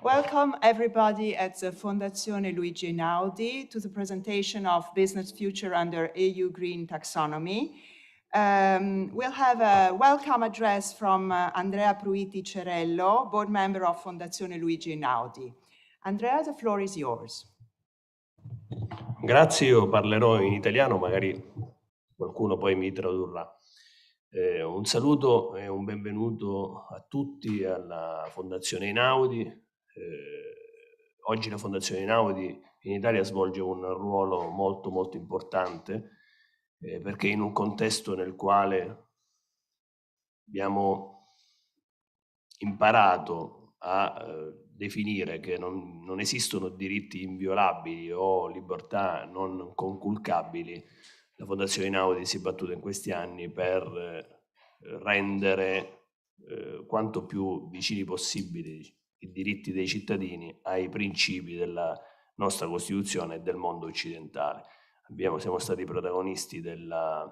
Welcome everybody at the Fondazione Luigi Einaudi to the presentation of Business Future under EU Green Taxonomy. We'll have a welcome address from Andrea Pruiti Cerello, board member of Fondazione Luigi Einaudi. Andrea, the floor is yours. Grazie, io parlerò in italiano, magari qualcuno poi mi tradurrà. Un saluto e un benvenuto a tutti alla Fondazione Einaudi. Oggi la Fondazione Einaudi in Italia svolge un ruolo molto importante perché in un contesto nel quale abbiamo imparato a definire che non esistono diritti inviolabili o libertà non conculcabili, la Fondazione Einaudi si è battuta in questi anni per rendere quanto più vicini possibili i diritti dei cittadini ai principi della nostra Costituzione e del mondo occidentale. Siamo stati protagonisti delle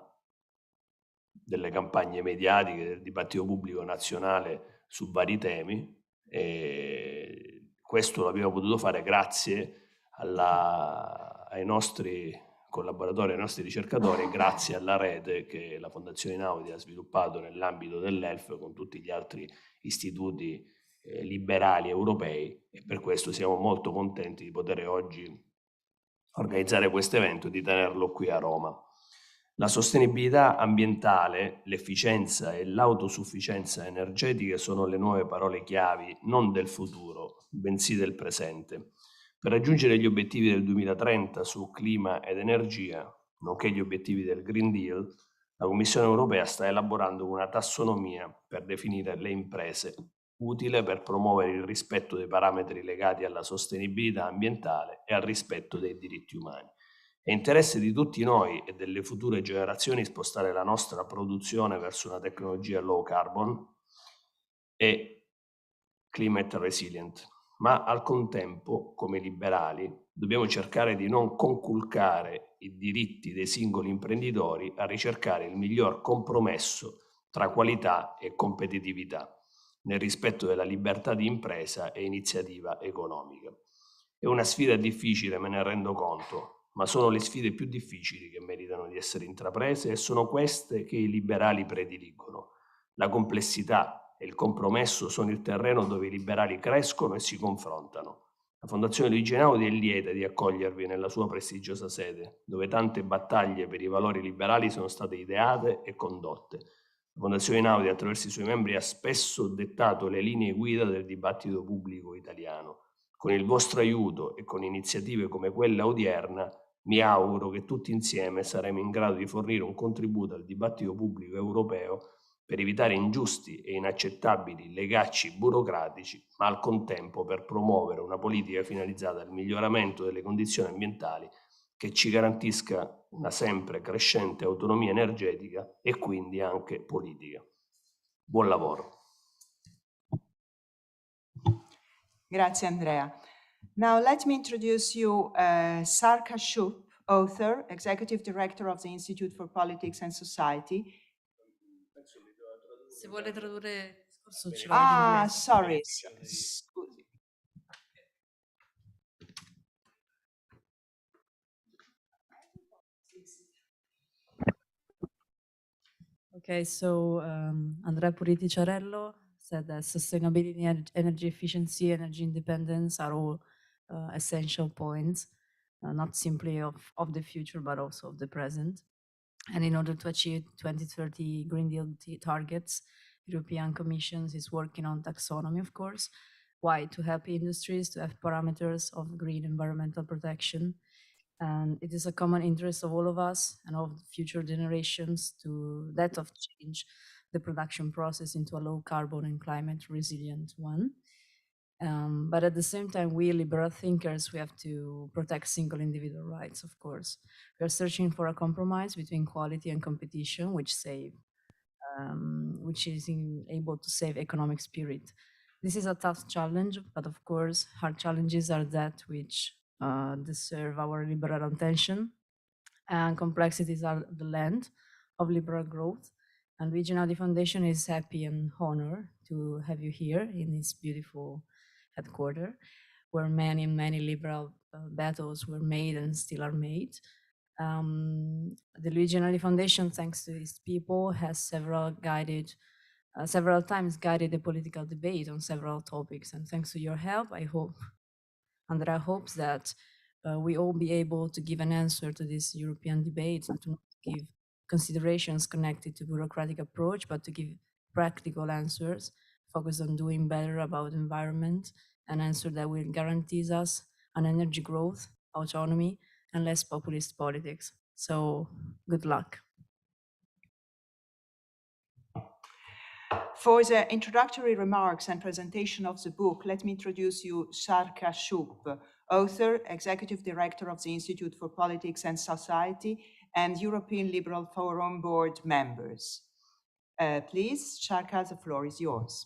campagne mediatiche, del dibattito pubblico nazionale su vari temi, e questo l'abbiamo potuto fare grazie ai nostri collaboratori, ai nostri ricercatori, e grazie alla rete che la Fondazione Einaudi ha sviluppato nell'ambito dell'ELF con tutti gli altri istituti liberali europei, e per questo siamo molto contenti di poter oggi organizzare questo evento e di tenerlo qui a Roma. La sostenibilità ambientale, l'efficienza e l'autosufficienza energetica sono le nuove parole chiavi non del futuro, bensì del presente. Per raggiungere gli obiettivi del 2030 su clima ed energia, nonché gli obiettivi del Green Deal, la Commissione europea sta elaborando una tassonomia per definire le imprese, utile per promuovere il rispetto dei parametri legati alla sostenibilità ambientale e al rispetto dei diritti umani. È interesse di tutti noi e delle future generazioni spostare la nostra produzione verso una tecnologia low carbon e climate resilient, ma al contempo, come liberali, dobbiamo cercare di non conculcare i diritti dei singoli imprenditori a ricercare il miglior compromesso tra qualità e competitività, nel rispetto della libertà di impresa e iniziativa economica. È una sfida difficile, me ne rendo conto, ma sono le sfide più difficili che meritano di essere intraprese e sono queste che i liberali prediligono. La complessità e il compromesso sono il terreno dove i liberali crescono e si confrontano. La Fondazione Luigi Einaudi è lieta di accogliervi nella sua prestigiosa sede, dove tante battaglie per i valori liberali sono state ideate e condotte. La Fondazione Einaudi, attraverso i suoi membri, ha spesso dettato le linee guida del dibattito pubblico italiano. Con il vostro aiuto e con iniziative come quella odierna, mi auguro che tutti insieme saremo in grado di fornire un contributo al dibattito pubblico europeo per evitare ingiusti e inaccettabili legacci burocratici, ma al contempo per promuovere una politica finalizzata al miglioramento delle condizioni ambientali che ci garantisca una sempre crescente autonomia energetica e quindi anche politica. Buon lavoro. Grazie Andrea. Now let me introduce you Sar Kashyap, author, Executive Director of the Institute for Politics and Society. Se vuole tradurre il discorso ce l'ho in inglese. Sorry, scusi. Okay, so Andrea Pruiti Cerello said that sustainability, energy efficiency, energy independence are all essential points, not simply of the future, but also of the present. And in order to achieve 2030 Green Deal targets, European Commission is working on taxonomy, of course. Why? To help industries to have parameters of green environmental protection. And it is a common interest of all of us and of future generations to change the production process into a low carbon and climate resilient one. But at the same time, we liberal thinkers, we have to protect single individual rights, of course. We are searching for a compromise between quality and competition, which is able to save economic spirit. This is a tough challenge, but of course, hard challenges are that which deserve our liberal attention, and complexities are the land of liberal growth. And Luigi Einaudi Foundation is happy and honored to have you here in its beautiful headquarters, where many, many liberal battles were made and still are made. The Luigi Einaudi Foundation, thanks to its people, has several times guided the political debate on several topics. And thanks to your help, I hope, Andrea hopes that we all be able to give an answer to this European debate and to not give considerations connected to bureaucratic approach, but to give practical answers, focus on doing better about environment, an answer that will guarantee us an energy growth, autonomy, and less populist politics. So good luck. For the introductory remarks and presentation of the book, let me introduce you Sharka Shoup, author, executive director of the Institute for Politics and Society, and European Liberal Forum board members. Please, Sharka, the floor is yours.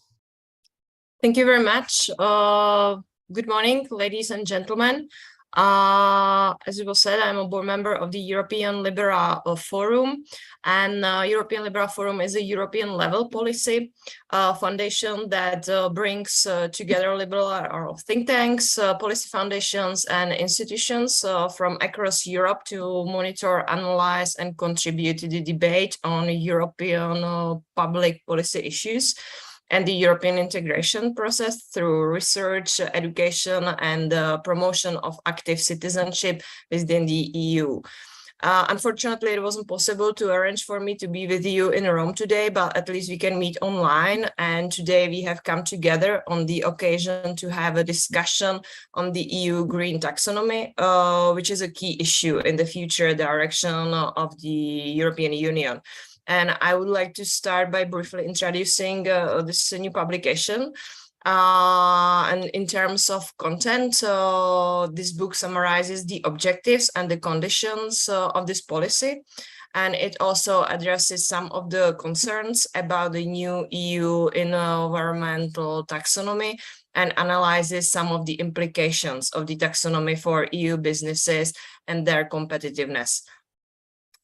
Thank you very much. Good morning, ladies and gentlemen. As it was said, I'm a board member of the European Liberal Forum, and European Liberal Forum is a European level policy foundation that brings together liberal or think tanks, policy foundations, and institutions from across Europe to monitor, analyze, and contribute to the debate on European public policy issues and the European integration process through research, education, and promotion of active citizenship within the EU. Unfortunately, it wasn't possible to arrange for me to be with you in Rome today, but at least we can meet online. And today we have come together on the occasion to have a discussion on the EU Green Taxonomy, which is a key issue in the future direction of the European Union. And I would like to start by briefly introducing this new publication. And in terms of content, this book summarizes the objectives and the conditions of this policy. And it also addresses some of the concerns about the new EU environmental taxonomy and analyzes some of the implications of the taxonomy for EU businesses and their competitiveness.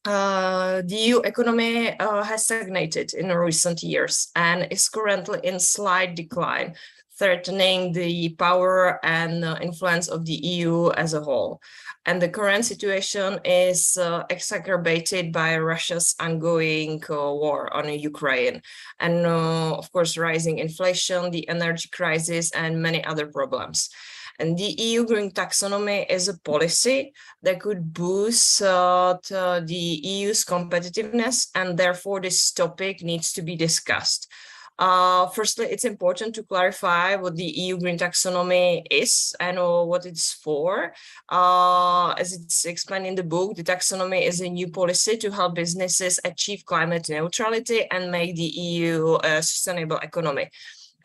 The EU economy has stagnated in recent years and is currently in slight decline, threatening the power and influence of the EU as a whole. And the current situation is exacerbated by Russia's ongoing war on Ukraine, and of course, rising inflation, the energy crisis, and many other problems. And the EU Green Taxonomy is a policy that could boost the EU's competitiveness, and therefore this topic needs to be discussed. Firstly, it's important to clarify what the EU Green Taxonomy is and what it's for. As it's explained in the book, the taxonomy is a new policy to help businesses achieve climate neutrality and make the EU a sustainable economy.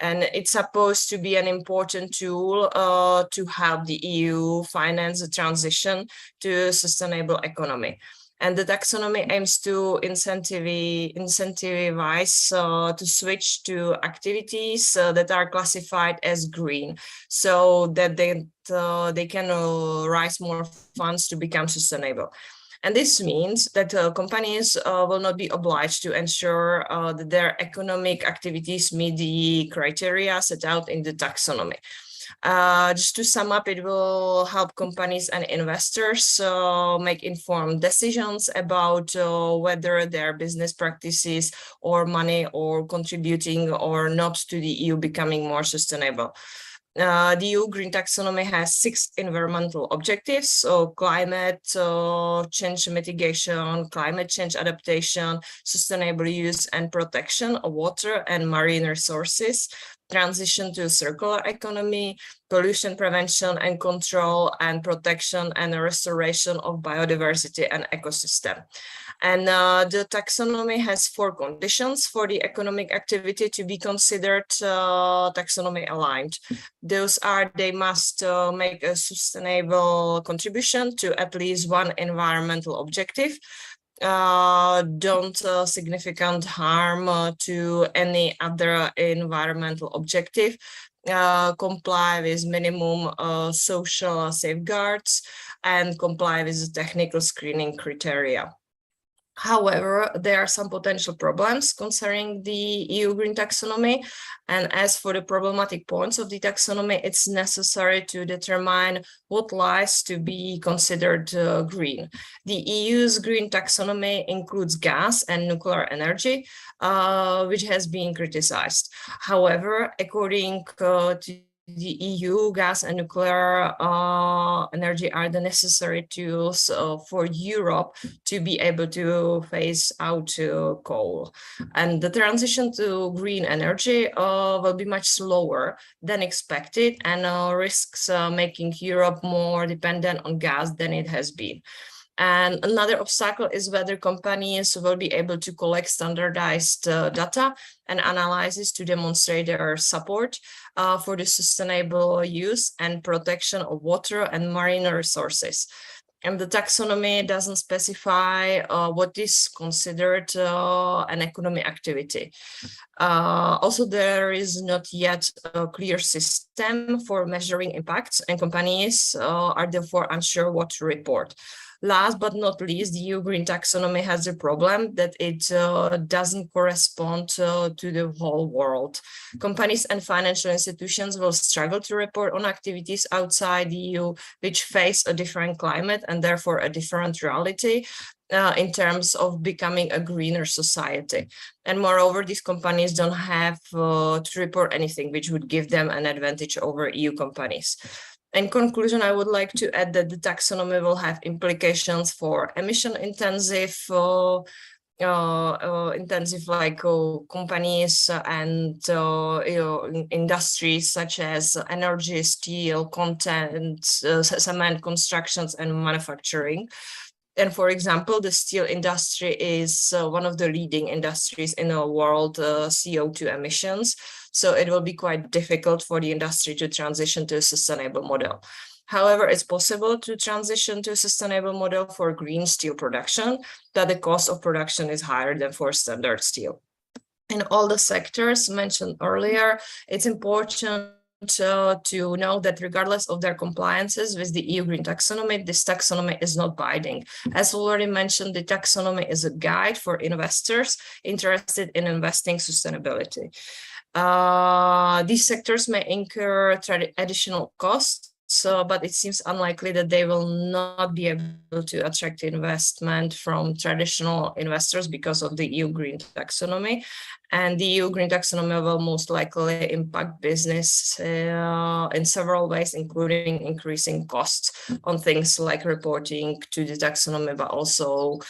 And it's supposed to be an important tool to help the EU finance the transition to a sustainable economy. And the taxonomy aims to incentivize to switch to activities that are classified as green, so that they can raise more funds to become sustainable. And this means that companies will not be obliged to ensure that their economic activities meet the criteria set out in the taxonomy. Just to sum up, it will help companies and investors make informed decisions about whether their business practices or money or contributing or not to the EU becoming more sustainable. The EU Green Taxonomy has 6 environmental objectives: so climate change mitigation, climate change adaptation, sustainable use and protection of water and marine resources, transition to a circular economy, pollution prevention and control, and protection and restoration of biodiversity and ecosystem. And the taxonomy has 4 conditions for the economic activity to be considered taxonomy aligned. Those are: they must make a sustainable contribution to at least one environmental objective, don't significant harm to any other environmental objective, comply with minimum social safeguards, and comply with the technical screening criteria. However, there are some potential problems concerning the EU green taxonomy. And as for the problematic points of the taxonomy, it's necessary to determine what lies to be considered green. The EU's green taxonomy includes gas and nuclear energy, which has been criticized. However, according to the EU, gas and nuclear energy are the necessary tools for Europe to be able to phase out coal. And the transition to green energy will be much slower than expected and risks making Europe more dependent on gas than it has been. And another obstacle is whether companies will be able to collect standardized data and analysis to demonstrate their support for the sustainable use and protection of water and marine resources. And the taxonomy doesn't specify what is considered an economic activity. Also, there is not yet a clear system for measuring impacts, and companies are therefore unsure what to report. Last but not least, the EU green taxonomy has a problem that it doesn't correspond to the whole world. Companies and financial institutions will struggle to report on activities outside the EU, which face a different climate and therefore a different reality in terms of becoming a greener society. And moreover, these companies don't have to report anything which would give them an advantage over EU companies. In conclusion, I would like to add that the taxonomy will have implications for emission-intensive companies and industries such as energy, steel, content, cement, constructions, and manufacturing. And for example, the steel industry is one of the leading industries in the world CO2 emissions. So it will be quite difficult for the industry to transition to a sustainable model. However, it's possible to transition to a sustainable model for green steel production, that the cost of production is higher than for standard steel. In all the sectors mentioned earlier, it's important to know that regardless of their compliances with the EU green taxonomy, this taxonomy is not binding. As already mentioned, the taxonomy is a guide for investors interested in investing sustainability. These sectors may incur additional costs, but it seems unlikely that they will not be able to attract investment from traditional investors because of the EU green taxonomy. And the EU green taxonomy will most likely impact business in several ways, including increasing costs on things like reporting to the taxonomy, but also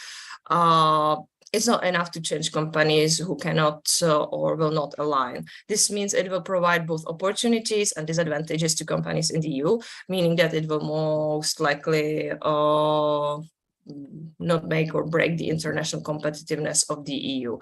it's not enough to change companies who cannot or will not align. This means it will provide both opportunities and disadvantages to companies in the EU, meaning that it will most likely not make or break the international competitiveness of the EU.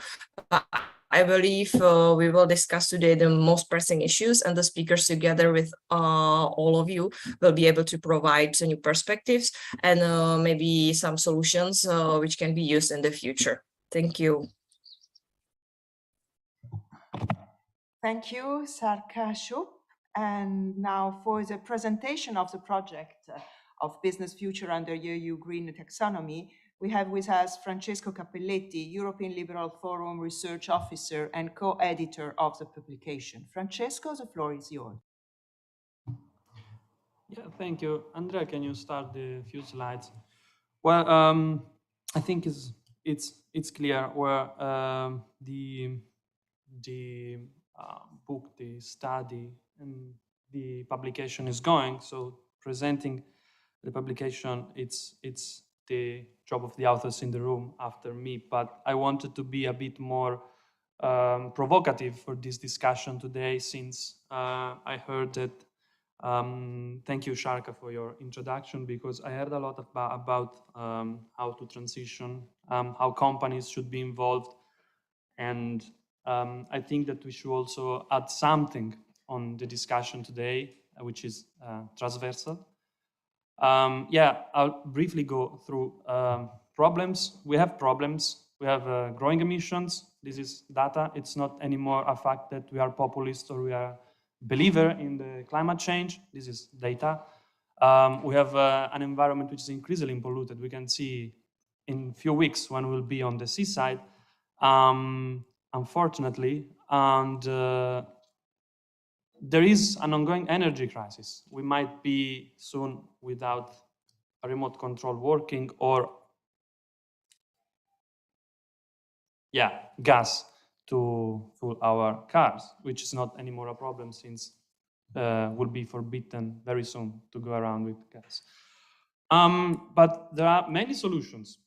But I believe we will discuss today the most pressing issues, and the speakers together with all of you will be able to provide new perspectives and maybe some solutions which can be used in the future. Thank you. Thank you, Sarka Shup. And now for the presentation of the project of Business Future under EU Green Taxonomy, we have with us Francesco Cappelletti, European Liberal Forum Research Officer and co-editor of the publication. Francesco, the floor is yours. Yeah, thank you. Andrea, can you start the few slides? Well, I think it's clear where the book, the study, and the publication is going. So presenting the publication, it's the job of the authors in the room after me. But I wanted to be a bit more provocative for this discussion today, since I heard that. Thank you, Sharka, for your introduction, because I heard a lot about how to transition, how companies should be involved, and I think that we should also add something on the discussion today, which is transversal. Yeah, I'll briefly go through problems. We have problems. We have growing emissions. This is data. It's not anymore a fact that we are populist or we are believer in the climate change. This is data. We have an environment which is increasingly polluted. We can see in few weeks when we'll be on the seaside, unfortunately, and there is an ongoing energy crisis. We might be soon without a remote control working, or gas to fuel our cars, which is not anymore a problem since will be forbidden very soon to go around with gas. But there are many solutions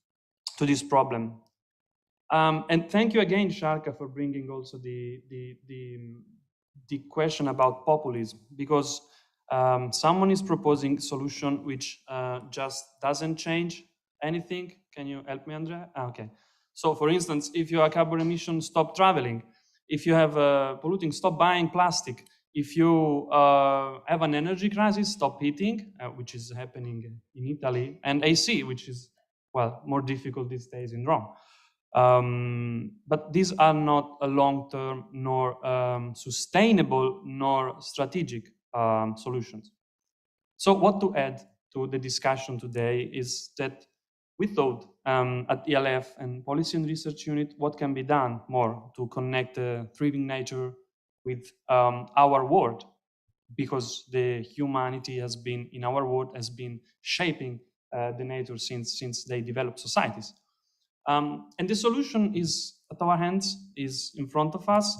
to this problem. And thank you again, Sharka, for bringing also the question about populism, because someone is proposing a solution which just doesn't change anything. Can you help me, Andrea? Okay. So for instance, if you have carbon emissions, stop traveling. If you have polluting, stop buying plastic. If you have an energy crisis, stop heating, which is happening in Italy, and AC, which is, well, more difficult these days in Rome. But these are not a long-term nor sustainable nor strategic solutions. So what to add to the discussion today is that we thought at ELF and Policy and Research Unit what can be done more to connect the thriving nature with our world, because the humanity has been, in our world, has been shaping the nature since they developed societies. And the solution is at our hands, is in front of us.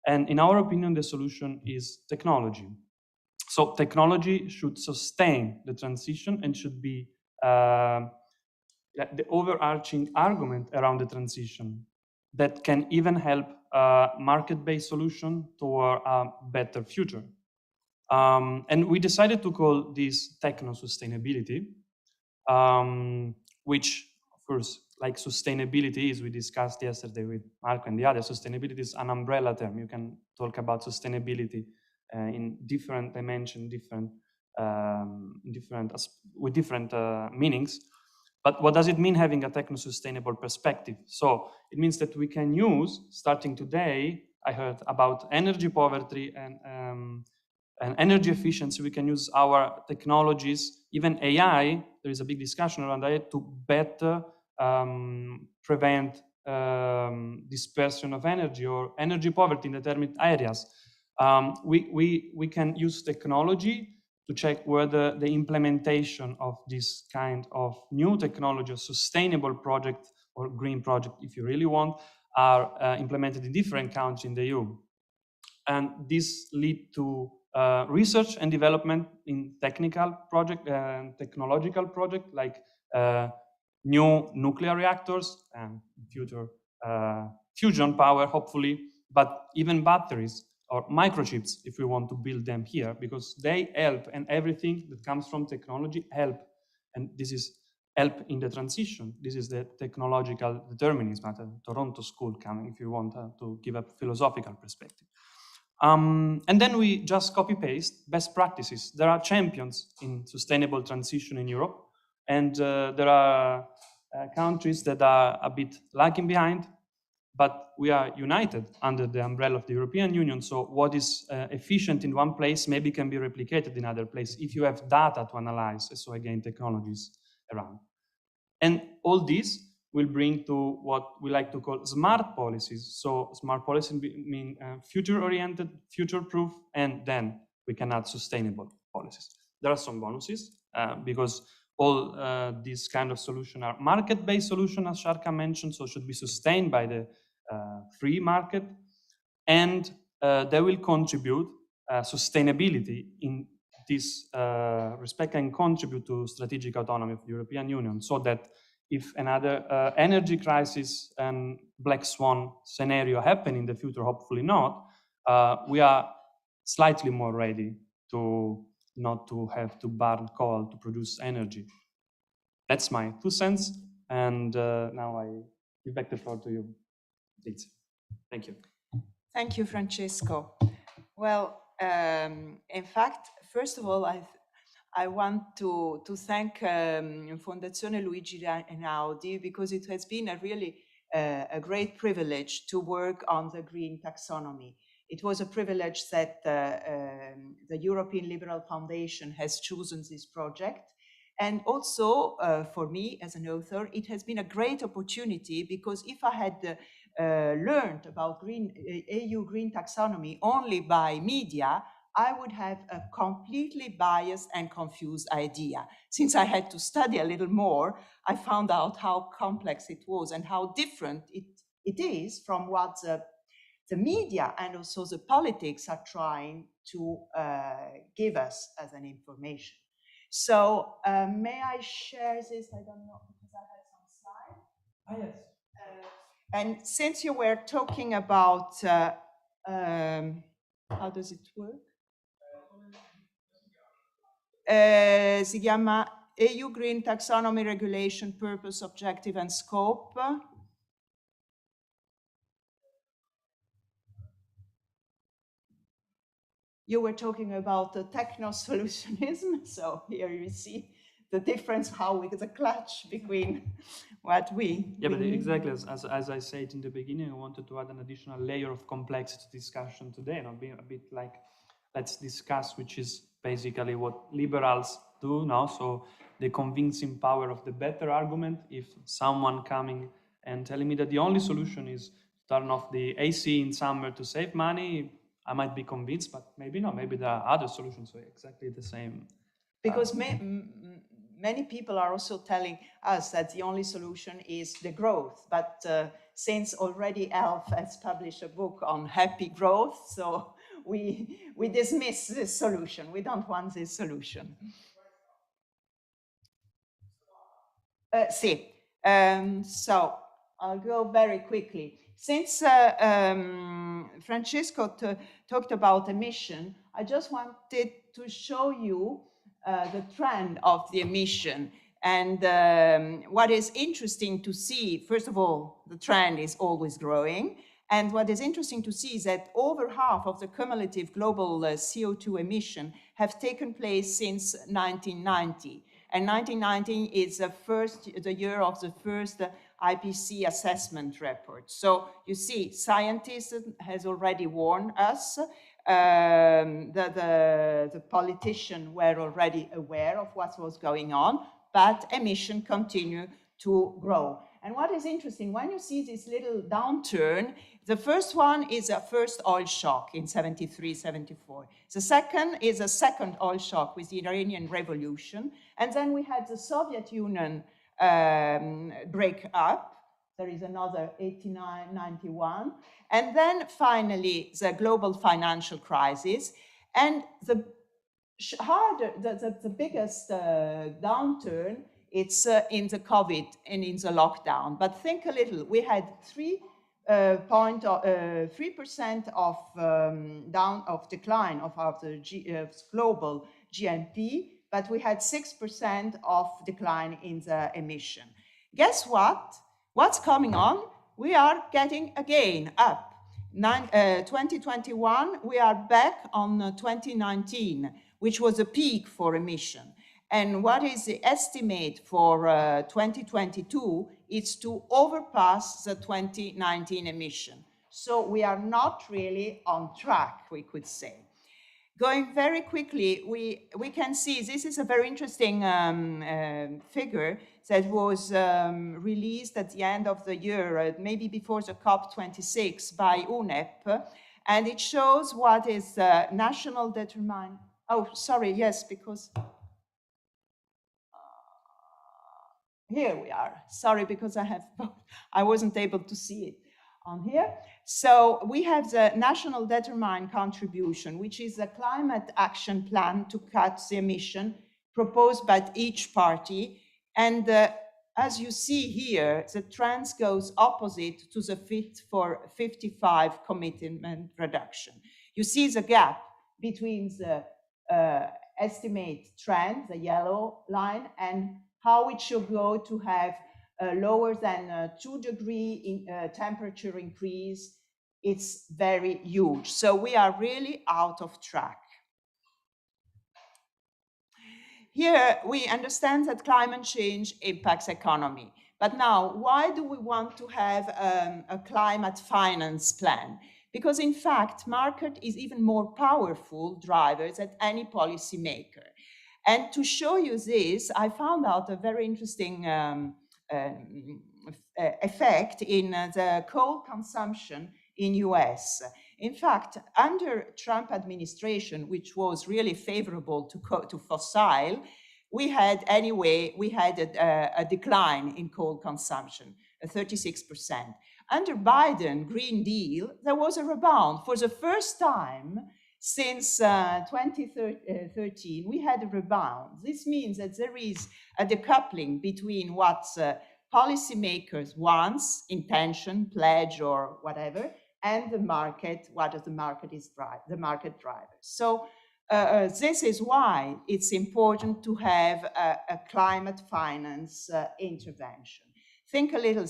And in our opinion, the solution is technology. So technology should sustain the transition and should be the overarching argument around the transition that can even help a market-based solution toward a better future. And we decided to call this techno-sustainability, which, of course, like sustainability is, we discussed yesterday with Marco and the others, sustainability is an umbrella term. You can talk about sustainability in different dimensions, with different meanings. But what does it mean having a techno-sustainable perspective? So it means that we can use, starting today, I heard about energy poverty and energy efficiency. We can use our technologies, even AI. There is a big discussion around AI to better prevent dispersion of energy or energy poverty in determined areas. We can use technology to check whether the implementation of this kind of new technology or sustainable project or green project, if you really want, are implemented in different countries in the EU. And this lead to research and development in technical project and technological project, like new nuclear reactors and future fusion power, hopefully, but even batteries or microchips, if we want to build them here, because they help, and everything that comes from technology help. And this is help in the transition. This is the technological determinism at the Toronto School coming, if you want to give a philosophical perspective. And then we just copy-paste best practices. There are champions in sustainable transition in Europe, and there are countries that are a bit lagging behind, but we are united under the umbrella of the European Union. So what is efficient in one place maybe can be replicated in other places if you have data to analyze. So again, technologies around. And all this will bring to what we like to call smart policies. So smart policies mean future-oriented, future-proof, and then we can add sustainable policies. There are some bonuses because all these kind of solutions are market-based solutions, as Sharka mentioned, so should be sustained by the free market, and they will contribute sustainability in this respect and contribute to strategic autonomy of the European Union, so that if another energy crisis and black swan scenario happen in the future, hopefully not, we are slightly more ready to not to have to burn coal to produce energy. That's my 2 cents. And now I give back the floor to you, please. Thank you. Thank you, Francesco. Well, in fact, first of all, I want to thank Fondazione Luigi Einaudi, because it has been a really a great privilege to work on the green taxonomy. It was a privilege that the European Liberal Foundation has chosen this project, And also, for me as an author, it has been a great opportunity, because if I had learned about EU green taxonomy only by media, I would have a completely biased and confused idea. Since I had to study a little more, I found out how complex it was and how different it is from what the media and also the politics are trying to give us as an information. So may I share this? I don't know, because I have some slides. Yes. And since you were talking about, how does it work? Si chiama EU Green Taxonomy Regulation, Purpose, Objective and Scope. You were talking about the techno-solutionism, so here you see the difference, how we, the clutch between what we... Yeah, but exactly, as I said in the beginning, I wanted to add an additional layer of complexity to discussion today, and be a bit like, let's discuss, which is basically what liberals do now. So the convincing power of the better argument. If someone coming and telling me that the only solution is turn off the AC in summer to save money, I might be convinced, but maybe not. Maybe there are other solutions. So exactly the same. Because many people are also telling us that the only solution is the growth. But since already ELF has published a book on happy growth, so we dismiss this solution. We don't want this solution. So I'll go very quickly. Since Francesco talked about emission, I just wanted to show you the trend of the emission. And what is interesting to see, first of all, the trend is always growing. And what is interesting to see is that over half of the cumulative global CO2 emission have taken place since 1990. And 1990 is the year of the first IPC assessment report. So you see, scientists has already warned us. The politicians were already aware of what was going on, but emissions continue to grow. And what is interesting, when you see this little downturn, the first one is a first oil shock in 73, 74. The second is a second oil shock with the Iranian Revolution. And then we had the Soviet Union break up. There is another 89, 91. And then finally, the global financial crisis. And the biggest downturn, it's in the COVID and in the lockdown. But think a little, we had 3% of decline of our global GNP, but we had 6% of decline in the emission. Guess what? What's coming on? We are getting again up. 2021, we are back on 2019, which was a peak for emission. And what is the estimate for 2022? It's to overpass the 2019 emission. So we are not really on track, we could say. Going very quickly, we can see this is a very interesting figure that was released at the end of the year, maybe before the COP26 by UNEP. And it shows what is national determined. Oh, sorry, yes, because here we are. Sorry, because I wasn't able to see it on here. So we have the national determined contribution, which is a climate action plan to cut the emission proposed by each party. And as you see here, the trend goes opposite to the Fit for 55 commitment reduction. You see the gap between the estimate trend, the yellow line, and how it should go to have lower than 2 degree temperature increase. It's very huge. So we are really out of track. Here we understand that climate change impacts economy. But now, why do we want to have a climate finance plan? Because in fact, market is even more powerful driver than any policymaker. And to show you this, I found out a very interesting effect in the coal consumption in US. In fact, under Trump administration, which was really favorable to fossil, we had a decline in coal consumption, 36%. Under Biden Green Deal, there was a rebound. For the first time since 2013, we had a rebound. This means that there is a decoupling between what policymakers want, intention, pledge, or whatever, and the market, what the market is the market drivers. So this is why it's important to have a climate finance intervention. Think a little,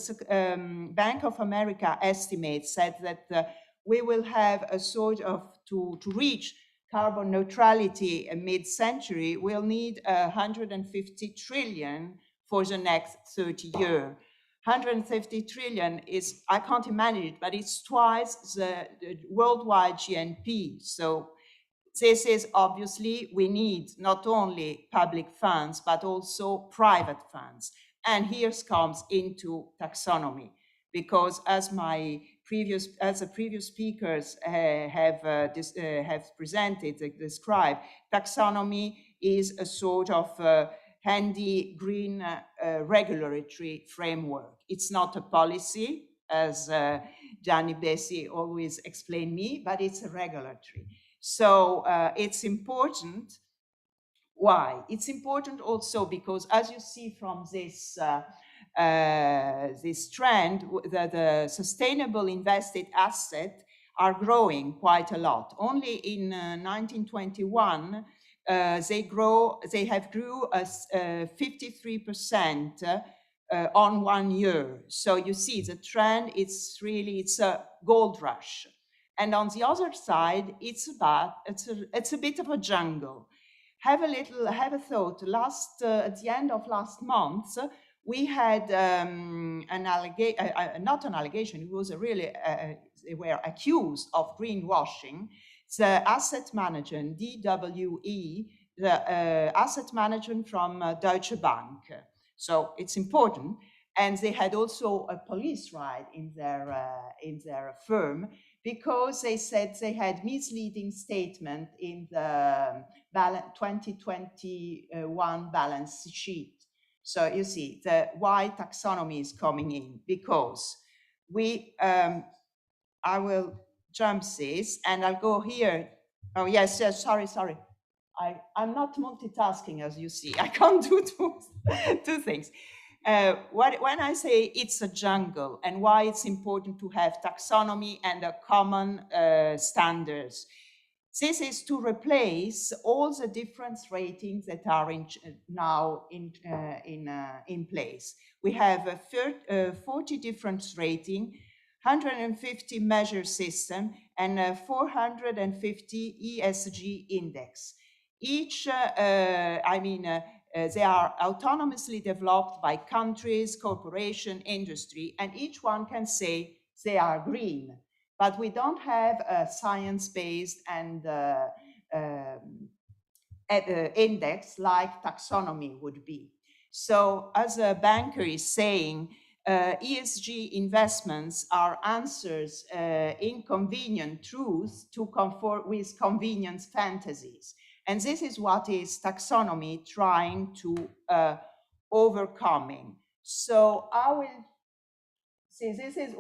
Bank of America estimates said that we will have a sort of, to reach carbon neutrality mid-century, we'll need 150 trillion for the next 30 years. 150 trillion is, I can't imagine it, but it's twice the worldwide GNP. So this is obviously, we need not only public funds, but also private funds. And here comes into taxonomy, because as the previous speakers have presented, described, taxonomy is a sort of handy green regulatory framework. It's not a policy, as Gianni Bessi always explained me, but it's a regulatory. So it's important. Why? It's important also because, as you see from this this trend, the sustainable invested assets are growing quite a lot. Only in 1921, they have grew 53% on 1 year. So you see the trend, it's a gold rush. And on the other side, it's a bit of a jungle. Have a thought. At the end of last month, we had not an allegation. It was they were accused of greenwashing. The asset manager, DWE, the asset manager from Deutsche Bank. So it's important. And they had also a police raid in their firm, because they said they had misleading statement in the 2021 balance sheet. So you see why taxonomy is coming in, because I will jump this and I'll go here. Oh, yes, sorry. I'm not multitasking, as you see. I can't do two things. When I say it's a jungle, and why it's important to have taxonomy and a common standards, this is to replace all the different ratings that are now in place. We have 40 different ratings, 150 measure system, and 450 ESG index. Each, they are autonomously developed by countries, corporation, industry, and each one can say they are green. But we don't have a science-based and index like taxonomy would be. So as a banker is saying, ESG investments are answers in convenient truth to comfort with convenience fantasies. And this is what is taxonomy trying to overcoming. So I will see, this is,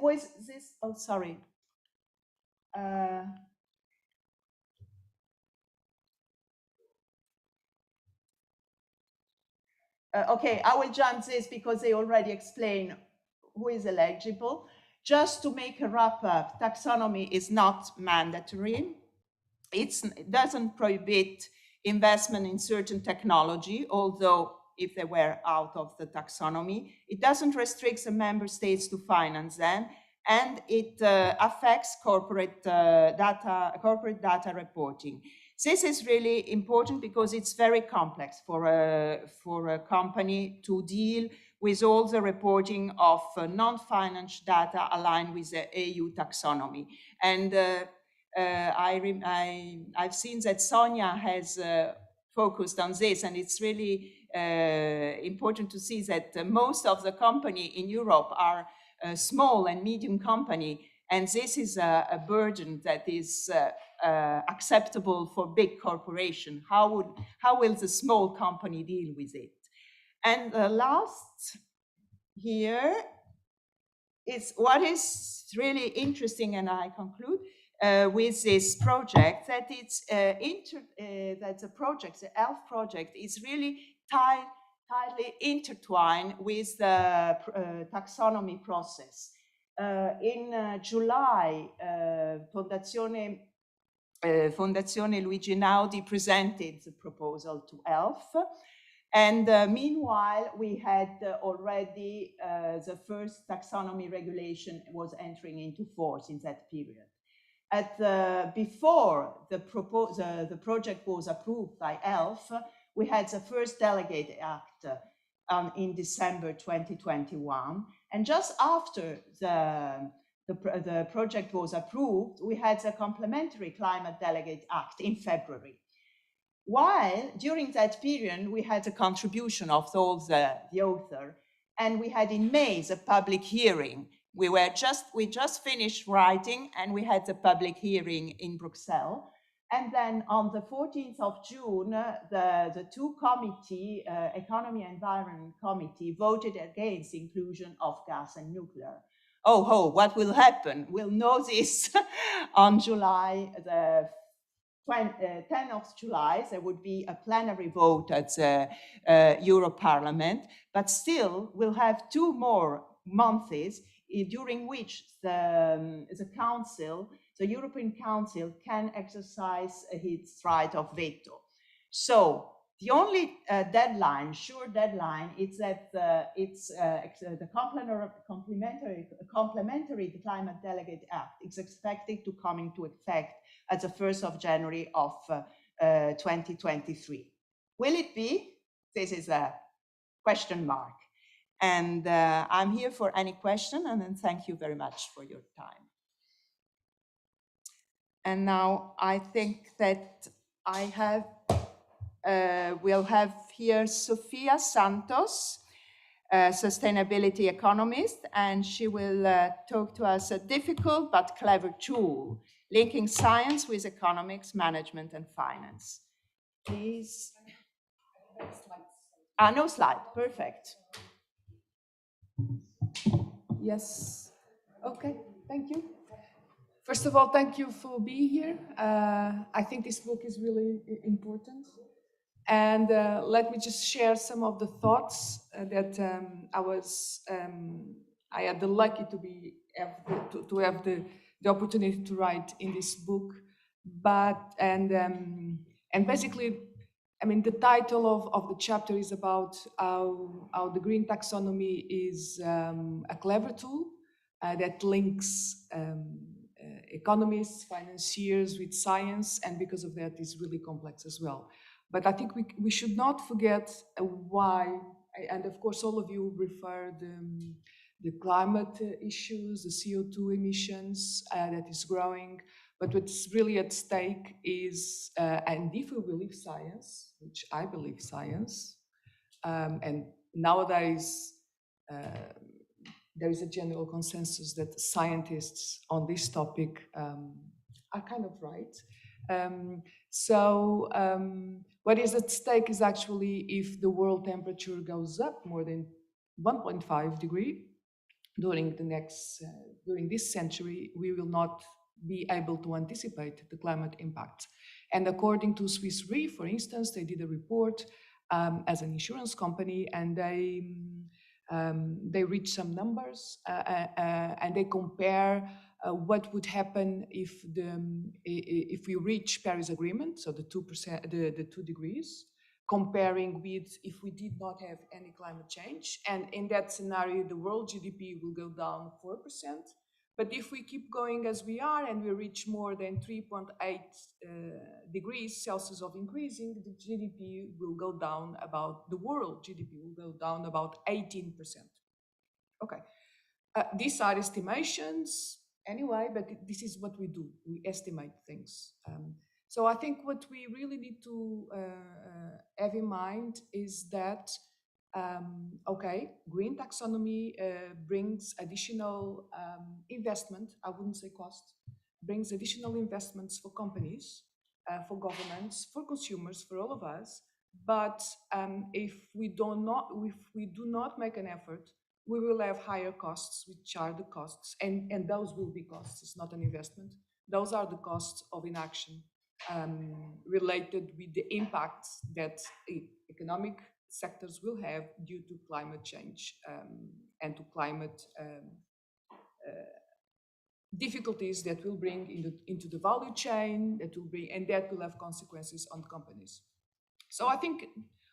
oh, sorry. Okay, I will jump this because they already explain who is eligible. Just to make a wrap up, taxonomy is not mandatory. It doesn't prohibit investment in certain technology, although if they were out of the taxonomy, it doesn't restrict the member states to finance them, and it affects corporate data reporting. This is really important because it's very complex for a company to deal with all the reporting of non-financial data aligned with the EU taxonomy. And I've seen that Sonia has focused on this, and it's really important to see that most of the company in Europe are small and medium company, and this is a burden that is acceptable for big corporation. How will the small company deal with it? And the last here is what is really interesting, and I conclude with this project, that it's that the project, the ELF project, is really tightly intertwined with the taxonomy process. In July, Fondazione Luigi Einaudi presented the proposal to ELF. And meanwhile, we had already the first taxonomy regulation was entering into force in that period. Before the project was approved by ELF, we had the first delegate act in December 2021. And just after the project was approved, we had the complementary climate delegate act in February. While during that period, we had a contribution of all the author, and we had in May the public hearing. We just finished writing, and we had the public hearing in Brussels. And then on the 14th of June, the two committee, Economy and Environment Committee, voted against the inclusion of gas and nuclear. Oh, what will happen? We'll know this on July the 10th of July, there would be a plenary vote at the Euro Parliament, but still we'll have 2 more months during which the Council, the European Council, can exercise its right of veto. So the only sure deadline, is that the complementary Climate Delegate Act is expected to come into effect at the 1st of January of 2023. Will it be? This is a question mark. And I'm here for any question, and then thank you very much for your time. And now I think that we'll have here Sofia Santos, sustainability economist, and she will talk to us a difficult but clever tool, linking science with economics, management, and finance. Please. No slide, perfect. Yes, okay, thank you. First of all, thank you for being here. I think this book is really important. And let me just share some of the thoughts that I had the lucky to have the opportunity to write in this book. And basically, I mean, the title of the chapter is about how the green taxonomy is a clever tool that links economists, financiers with science, and because of that, is really complex as well. But I think we should not forget why, and of course, all of you refer the climate issues, the CO2 emissions that is growing. But what's really at stake is, and if we believe science, which I believe science, and nowadays there is a general consensus that scientists on this topic are kind of right. What is at stake is actually if the world temperature goes up more than 1.5 degrees during this century, we will not be able to anticipate the climate impact. And according to Swiss Re, for instance, they did a report as an insurance company, and they reached some numbers and they compare what would happen if we reach Paris Agreement, so the 2%, the 2 degrees, comparing with if we did not have any climate change. And in that scenario, the world GDP will go down 4%. But if we keep going as we are and we reach more than 3.8 degrees Celsius of increasing, the GDP will go down the world GDP will go down about 18%. Okay, these are estimations anyway, but this is what we do. We estimate things. So I think what we really need to have in mind is that, okay, green taxonomy brings additional investment, I wouldn't say cost, brings additional investments for companies, for governments, for consumers, for all of us. But if we do not make an effort, we will have higher costs, which are the costs, and those will be costs. It's not an investment. Those are the costs of inaction related with the impacts that economic sectors will have due to climate change and to climate difficulties that will bring into the value chain, and that will have consequences on companies. So I think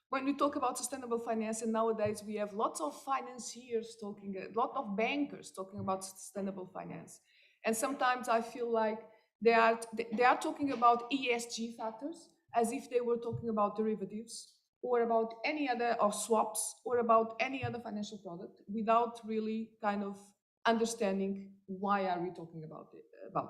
when we talk about sustainable finance, and nowadays we have lots of financiers talking, a lot of bankers talking about sustainable finance. And sometimes I feel like they are talking about ESG factors as if they were talking about derivatives or about any other, or swaps, or about any other financial product, without really kind of understanding why are we talking about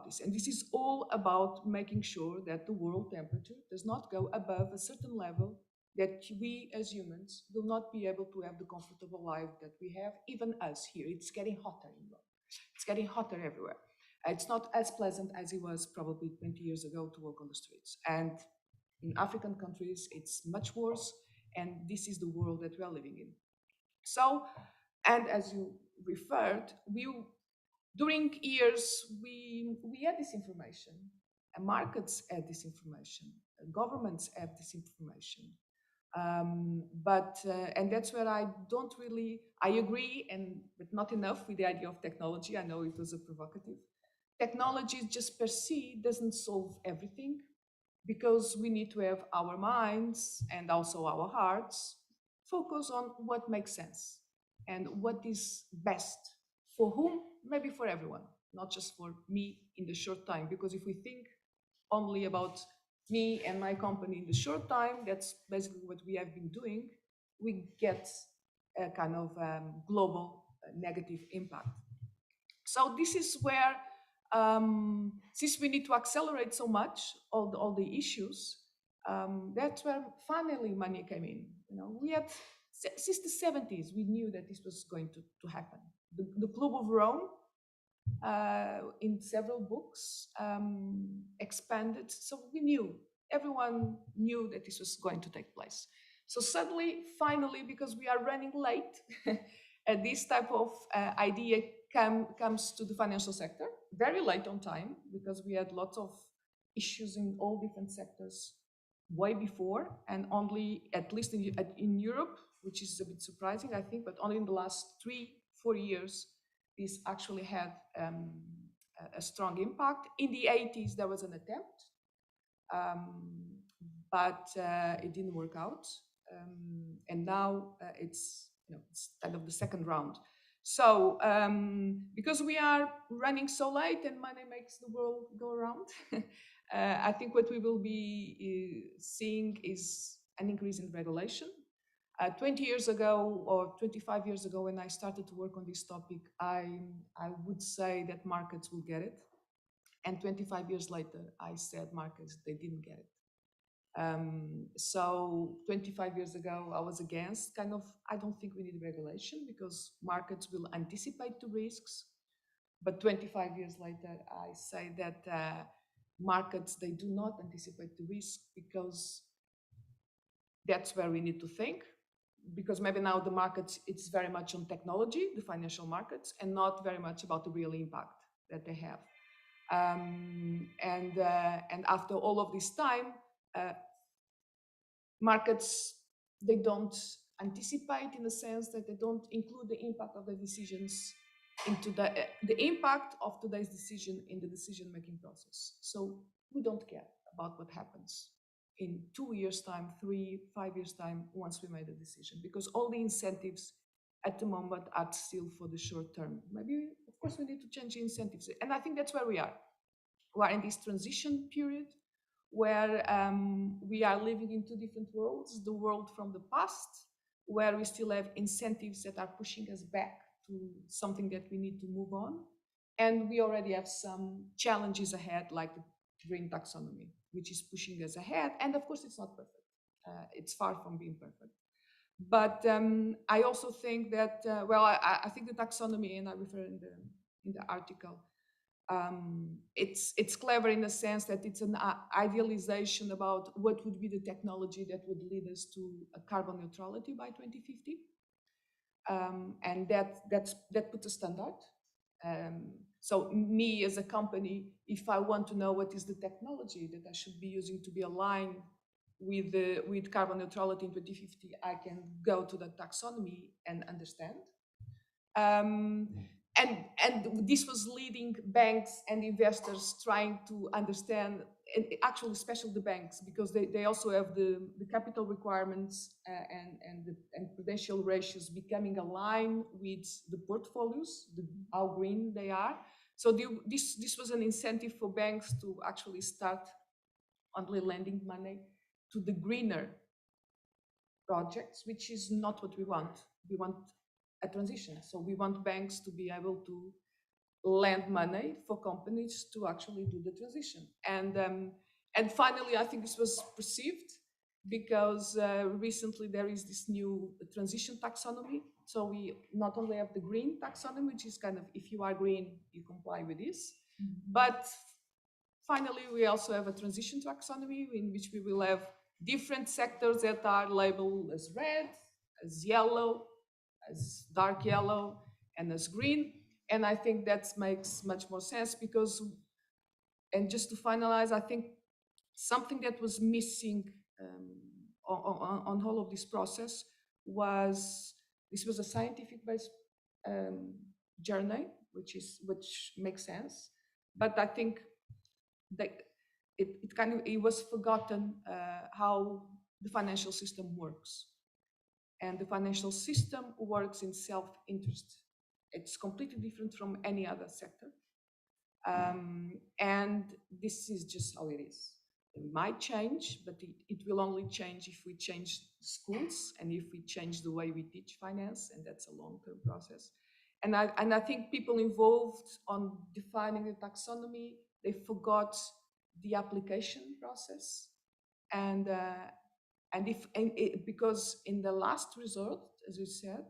this. And this is all about making sure that the world temperature does not go above a certain level, that we as humans will not be able to have the comfortable life that we have, even us here. It's getting hotter in the world. It's getting hotter everywhere. It's not as pleasant as it was probably 20 years ago to walk on the streets. And in African countries, it's much worse. And this is the world that we are living in. So, and as you referred, during years, we had this information, and markets had this information, governments have this information. And that's where I agree, but not enough with the idea of technology. I know it was a provocative. Technology just per se doesn't solve everything, because we need to have our minds and also our hearts focus on what makes sense and what is best for whom, maybe for everyone, not just for me in the short time. Because if we think only about me and my company in the short time, that's basically what we have been doing, we get a kind of global negative impact. So this is where, since we need to accelerate so much all the issues, that's where finally money came in. We had, since the 70s, we knew that this was going to happen. The Club of Rome, in several books, expanded. So everyone knew that this was going to take place. So suddenly, finally, because we are running late, this type of idea comes to the financial sector, very late on time, because we had lots of issues in all different sectors way before, and only, at least in Europe, which is a bit surprising, I think, but only in the last 3-4 years, this actually had a strong impact. In the 80s, there was an attempt, but it didn't work out. And now it's kind of the second round. So because we are running so late and money makes the world go around, I think what we will be seeing is an increase in regulation. 20 years ago or 25 years ago, when I started to work on this topic, I would say that markets will get it. And 25 years later, I said markets, they didn't get it. So 25 years ago, I was against I don't think we need regulation because markets will anticipate the risks. But 25 years later, I say that markets, they do not anticipate the risk, because that's where we need to think. Because maybe now the markets, it's very much on technology, the financial markets, and not very much about the real impact that they have. And after all of this time, markets, they don't anticipate, in the sense that they don't include the impact of the decisions into the impact of today's decision in the decision-making process. So we don't care about what happens in 2 years' time, 3, 5 years' time, once we made a decision, because all the incentives at the moment are still for the short term. Maybe, of course, we need to change the incentives. And I think that's where we are. We are in this transition period where we are living in 2 different worlds. The world from the past, where we still have incentives that are pushing us back to something that we need to move on. And we already have some challenges ahead, like the green taxonomy, which is pushing us ahead. And of course, it's not perfect. It's far from being perfect. But I also think that, well, I think the taxonomy, and I refer in the article, it's clever in the sense that it's an idealization about what would be the technology that would lead us to a carbon neutrality by 2050. And that puts a standard. So me as a company, if I want to know what is the technology that I should be using to be aligned with carbon neutrality in 2050, I can go to the taxonomy and understand. And this was leading banks and investors trying to understand, and actually especially the banks, because they also have the capital requirements and prudential ratios becoming aligned with the portfolios, how green they are. So this was an incentive for banks to actually start only lending money to the greener projects, which is not what we want. We want a transition. So we want banks to be able to lend money for companies to actually do the transition. And finally, I think this was perceived because recently there is this new transition taxonomy. So we not only have the green taxonomy, which is kind of, if you are green, you comply with this, but finally, we also have a transition taxonomy in which we will have different sectors that are labeled as red, as yellow, as dark yellow, and as green. And I think that makes much more sense because, and just to finalize, I think something that was missing on all of this process was, this was a scientific-based journey, which makes sense. But I think that it was forgotten how the financial system works. And the financial system works in self-interest. It's completely different from any other sector. And this is just how it is. It might change, but it will only change if we change schools and if we change the way we teach finance, and that's a long-term process. And I think people involved on defining the taxonomy, they forgot the application process. Because in the last resort, as you said,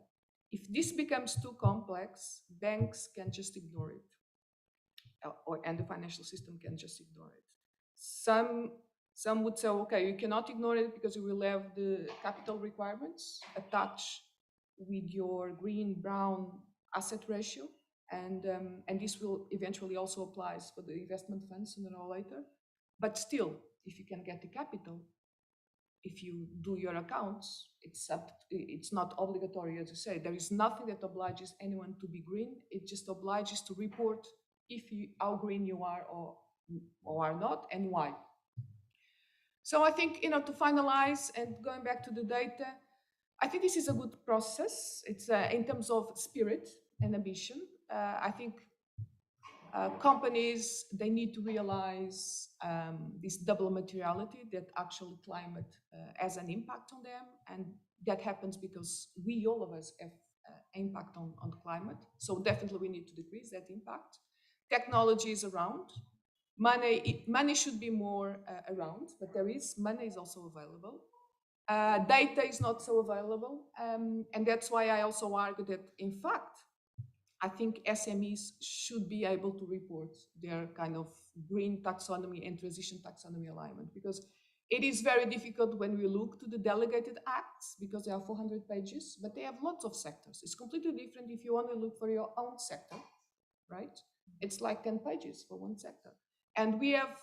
if this becomes too complex, banks can just ignore it, and the financial system can just ignore it. Some would say, okay, you cannot ignore it because you will have the capital requirements attached with your green-brown asset ratio, and this will eventually also applies for the investment funds sooner or later. But still, if you can get the capital, if you do your accounts, it's not obligatory, as you say. There is nothing that obliges anyone to be green. It just obliges to report how green you are or are not, and why. So I think, to finalize and going back to the data, I think this is a good process. It's in terms of spirit and ambition. I think companies, they need to realize this double materiality, that actually climate has an impact on them, and that happens because all of us have impact on climate. So definitely we need to decrease that impact. Technology is around. Money should be more around, but money is also available. Data is not so available, and that's why I also argue that, in fact, I think SMEs should be able to report their kind of green taxonomy and transition taxonomy alignment, because it is very difficult when we look to the delegated acts, because they are 400 pages, but they have lots of sectors. It's completely different if you only look for your own sector, right? It's like 10 pages for one sector. And we have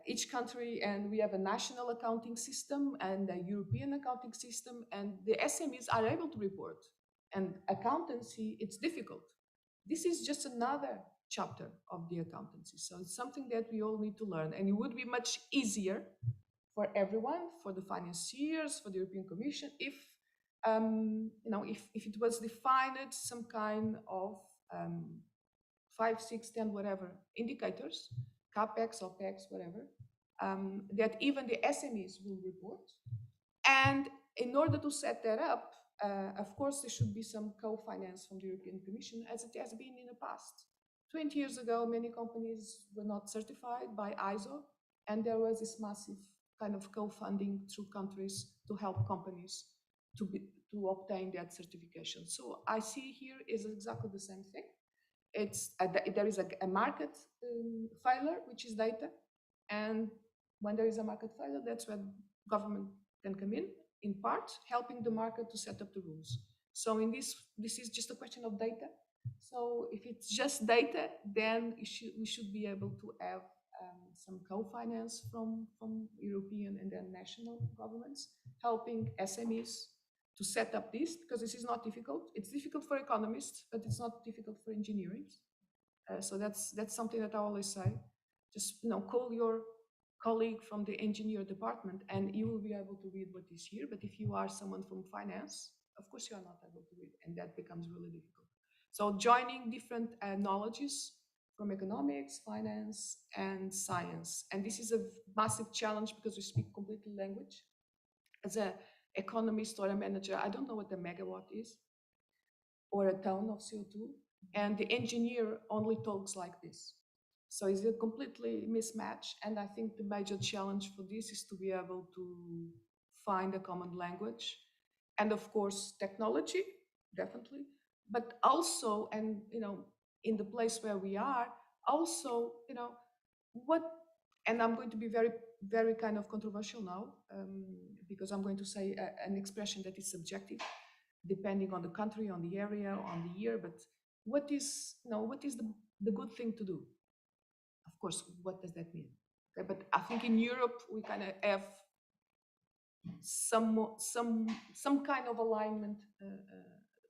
each country, and we have a national accounting system and a European accounting system, and the SMEs are able to report. And accountancy, it's difficult. This is just another chapter of the accountancy. So it's something that we all need to learn. And it would be much easier for everyone, for the financiers, for the European Commission, if it was defined some kind of 5, 6, 10, whatever indicators, CAPEX, OPEX, whatever, that even the SMEs will report. And in order to set that up, of course, there should be some co-finance from the European Commission, as it has been in the past. 20 years ago, many companies were not certified by ISO, and there was this massive kind of co-funding through countries to help companies to obtain that certification. So I see here is exactly the same thing. There is a market failure, which is data, and when there is a market failure, that's when government can come in part, helping the market to set up the rules. So in this is just a question of data. So if it's just data, then we should be able to have some co-finance from European and then national governments, helping SMEs to set up this, because this is not difficult. It's difficult for economists, but it's not difficult for engineering. So that's something that I always say. Just call your colleague from the engineer department, and you will be able to read what is here. But if you are someone from finance, of course you are not able to read, and that becomes really difficult. So joining different knowledges from economics, finance, and science, and this is a massive challenge because we speak completely language. As an economist or a manager, I don't know what a megawatt is or a ton of CO2, and the engineer only talks like this. So it's a completely mismatch, and I think the major challenge for this is to be able to find a common language, and of course technology, definitely, but also, and in the place where we are, also, what, and I'm going to be very, very kind of controversial now, because I'm going to say an expression that is subjective, depending on the country, on the area, on the year. But what is the good thing to do? Of course, what does that mean? Okay, but I think in Europe we kind of have some kind of alignment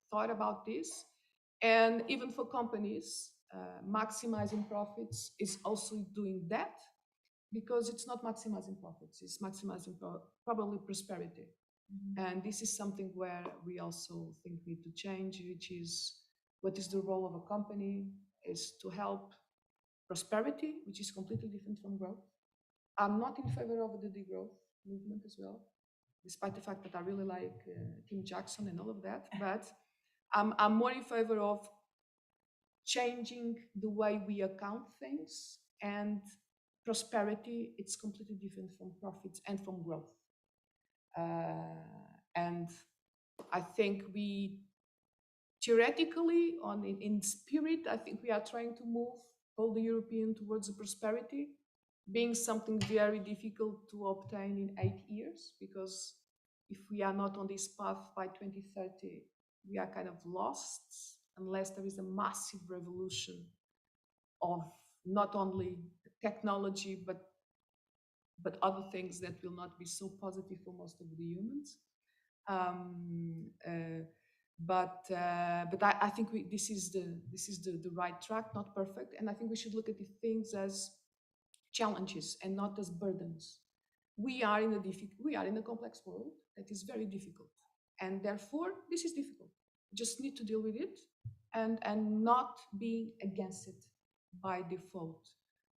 thought about this, and even for companies, maximizing profits is also doing that, because it's not maximizing profits, it's maximizing probably prosperity. And this is something where we also think we need to change, which is what is the role of a company is to help prosperity, which is completely different from growth. I'm not in favor of the degrowth movement as well, despite the fact that I really like Tim Jackson and all of that, but I'm more in favor of changing the way we account things, and prosperity, it's completely different from profits and from growth. And I think we theoretically, in spirit, I think we are trying to move all the European towards the prosperity, being something very difficult to obtain in 8 years, because if we are not on this path by 2030, we are kind of lost unless there is a massive revolution of not only technology, but other things that will not be so positive for most of the humans. But I think this is the right track, not perfect, and I think we should look at the things as challenges and not as burdens. We are in a complex world that is very difficult, and therefore this is difficult. We just need to deal with it, and not being against it by default.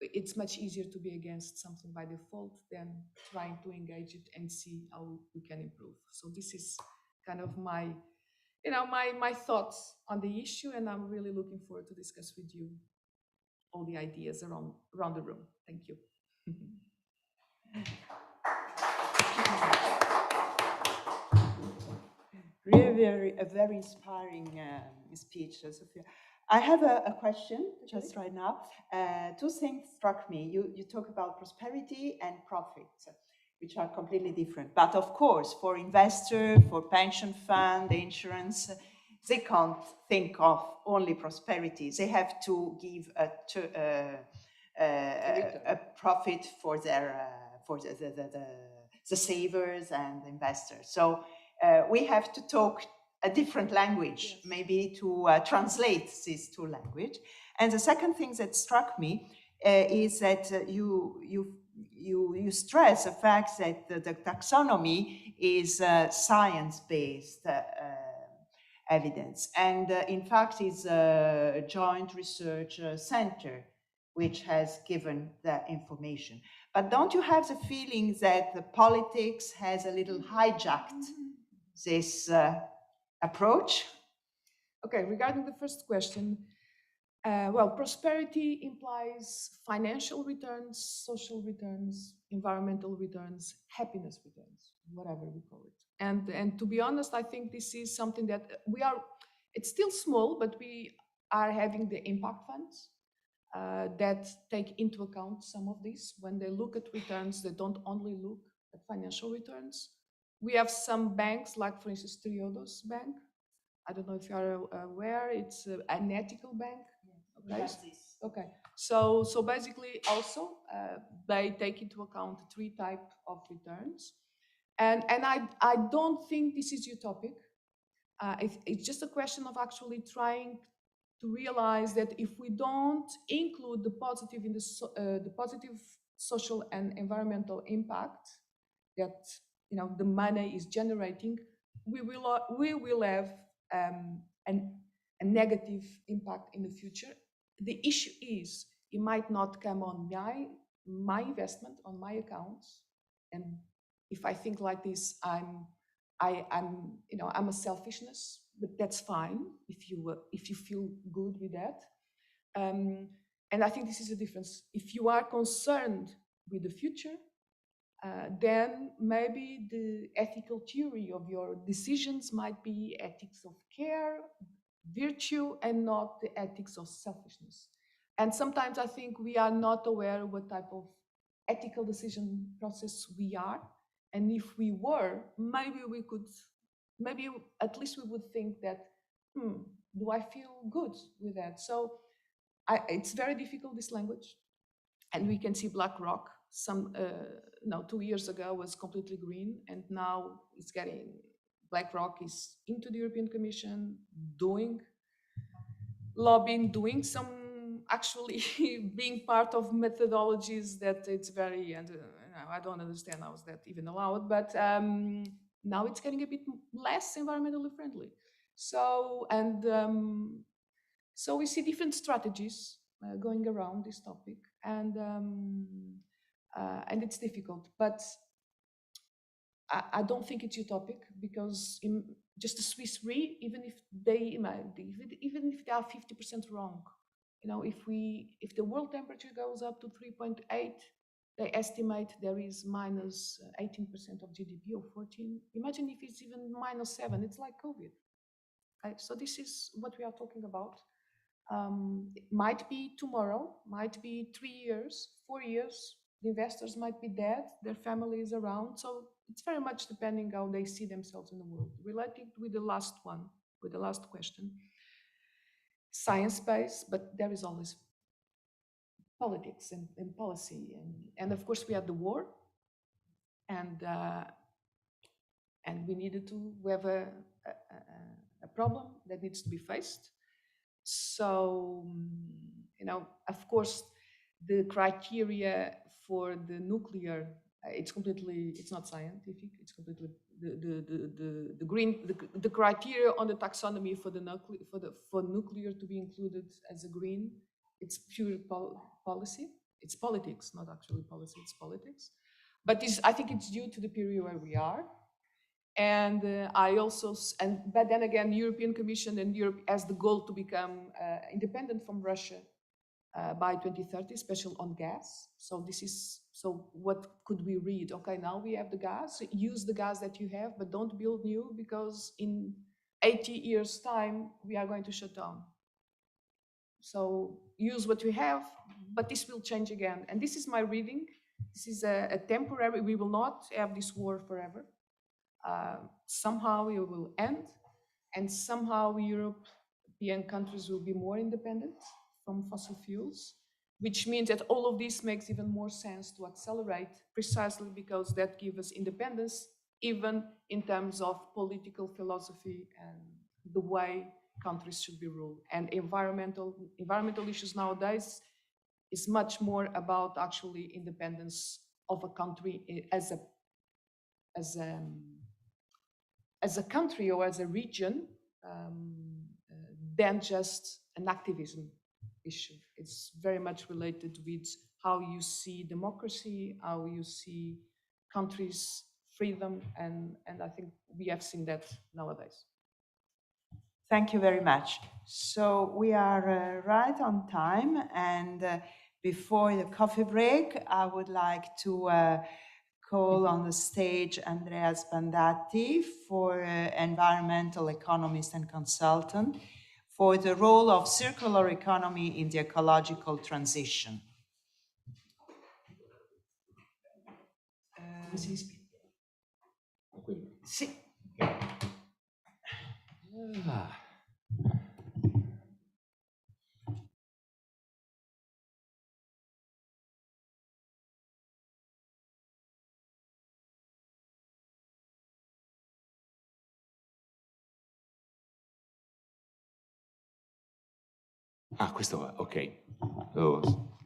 It's much easier to be against something by default than trying to engage it and see how we can improve. So this is kind of my thoughts on the issue, and I'm really looking forward to discuss with you all the ideas around the room. Thank you. Really, a very inspiring speech, Sophia. I have a question just right now. Two things struck me. You talk about prosperity and profit, which are completely different. But of course, for investor, for pension fund, insurance, they can't think of only prosperity. They have to give a profit for their for the savers and investors. So we have to talk a different language, yes, maybe to translate these two languages. And the second thing that struck me is that you stress the fact that the taxonomy is science-based evidence, and in fact is a joint research center which has given the information. But don't you have the feeling that the politics has a little hijacked this approach? Okay, regarding the first question, Well, prosperity implies financial returns, social returns, environmental returns, happiness returns, whatever we call it. And to be honest, I think this is something that it's still small, but we are having the impact funds that take into account some of this. When they look at returns, they don't only look at financial returns. We have some banks, like for instance, Triodos Bank. I don't know if you are aware, it's an ethical bank. Okay. Okay. So basically, also they take into account 3 types of returns, and I don't think this is utopic. It's just a question of actually trying to realize that if we don't include the positive in the positive social and environmental impact that the money is generating, we will have a negative impact in the future. The issue is it might not come on my investment on my accounts, and if I think like this, I'm a selfishness, but that's fine if you feel good with that. And I think this is a difference. If you are concerned with the future, then maybe the ethical theory of your decisions might be ethics of care, virtue, and not the ethics of selfishness. And sometimes I think we are not aware what type of ethical decision process we are. And if we were, maybe at least we would think that, do I feel good with that? So it's very difficult, this language. And we can see BlackRock, 2 years ago was completely green, and now BlackRock is into the European Commission, doing lobbying, doing some actually being part of methodologies that it's very, and I don't understand how is that even allowed, but now it's getting a bit less environmentally friendly. So we see different strategies going around this topic, and it's difficult, but I don't think it's utopic, because just the Swiss Re, even if they are 50% wrong, if the world temperature goes up to 3.8, they estimate there is minus 18% of GDP, or 14. Imagine if it's even minus 7. It's like COVID. Okay? So this is what we are talking about. It might be tomorrow, might be 3 years, 4 years. The investors might be dead, their family is around. So it's very much depending how they see themselves in the world. Related with the last one, with the last question, science-based, but there is always politics and policy. And of course we had the war, and we needed to have a problem that needs to be faced. So, of course, the criteria for the nuclear, it's not scientific. It's completely the criteria on the taxonomy for for nuclear to be included as a green. It's pure policy. It's politics, not actually policy. It's politics. But I think it's due to the period where we are. And but then again, European Commission and Europe has the goal to become independent from Russia by 2030, especially on gas. So what could we read? Okay, now we have the gas, use the gas that you have, but don't build new, because in 80 years time, we are going to shut down. So use what we have, but this will change again. And this is my reading. This is a temporary, we will not have this war forever. Somehow it will end, and somehow European countries will be more independent from fossil fuels, which means that all of this makes even more sense to accelerate, precisely because that gives us independence, even in terms of political philosophy and the way countries should be ruled. And environmental issues nowadays is much more about actually independence of a country as a country or as a region, than just an activism issue. It's very much related with how you see democracy, how you see countries' freedom, and I think we have seen that nowadays. Thank you very much. So we are right on time, and before the coffee break, I would like to call on the stage Andreas Bandatti, for environmental economist and consultant, for the role of circular economy in the ecological transition. Sì. Questo va, ok. So,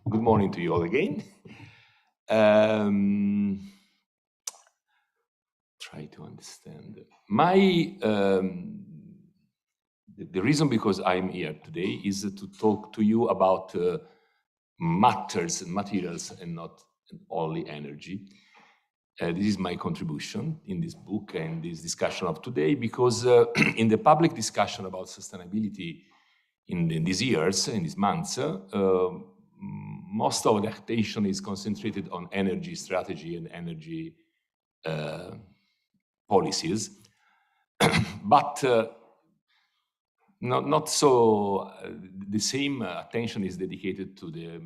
good morning to you all again. Try to understand. The reason because I'm here today is to talk to you about matters and materials and not only energy. This is my contribution in this book and this discussion of today, because in the public discussion about sustainability in these years, in these months, most of the attention is concentrated on energy strategy and energy policies, but not so the same attention is dedicated to the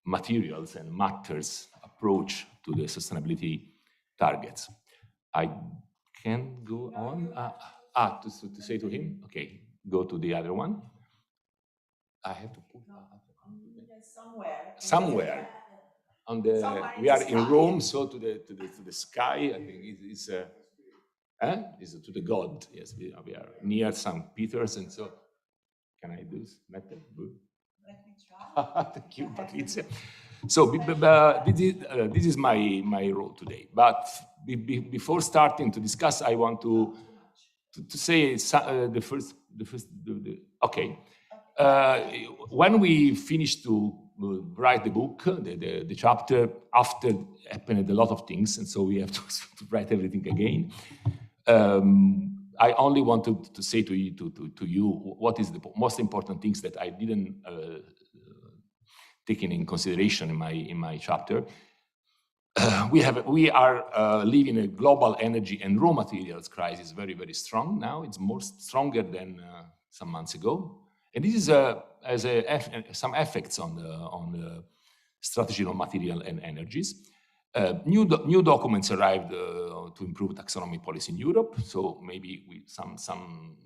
materials and matters approach to the sustainability targets. I can go on. To say to him, okay, go to the other one. I have to put somewhere on the. We are in Rome, so to the sky. I think it's to the God. Yes, we are near St. Peter's, and so can I do this method? Let me try. Thank you, Patrizia. So this is my role today. But before starting to discuss, I want to say okay. When we finished to write the book, the chapter, after happened a lot of things, and so we have to write everything again. I only wanted to say to you what is the most important things that I didn't taken in consideration in my chapter. We are living a global energy and raw materials crisis, very, very strong now. It's more stronger than some months ago, and this is has some effects on the strategy on material and energies. New documents arrived to improve taxonomy policy in Europe, so maybe some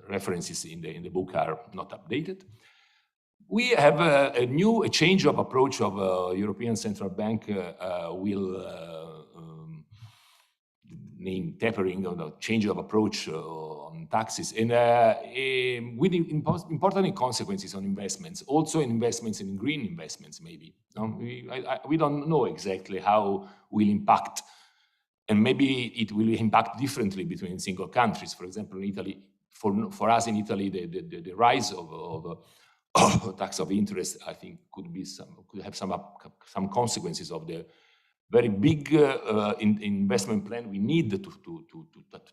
references in the book are not updated. We have a change of approach of European Central Bank will name tapering, or the change of approach on taxes, and with important consequences on investments, also investments in green investments, maybe. We don't know exactly how will impact, and maybe it will impact differently between single countries. For example, in Italy, for us in Italy, the rise of tax of interest, I think, could have some consequences of the very big investment plan we need to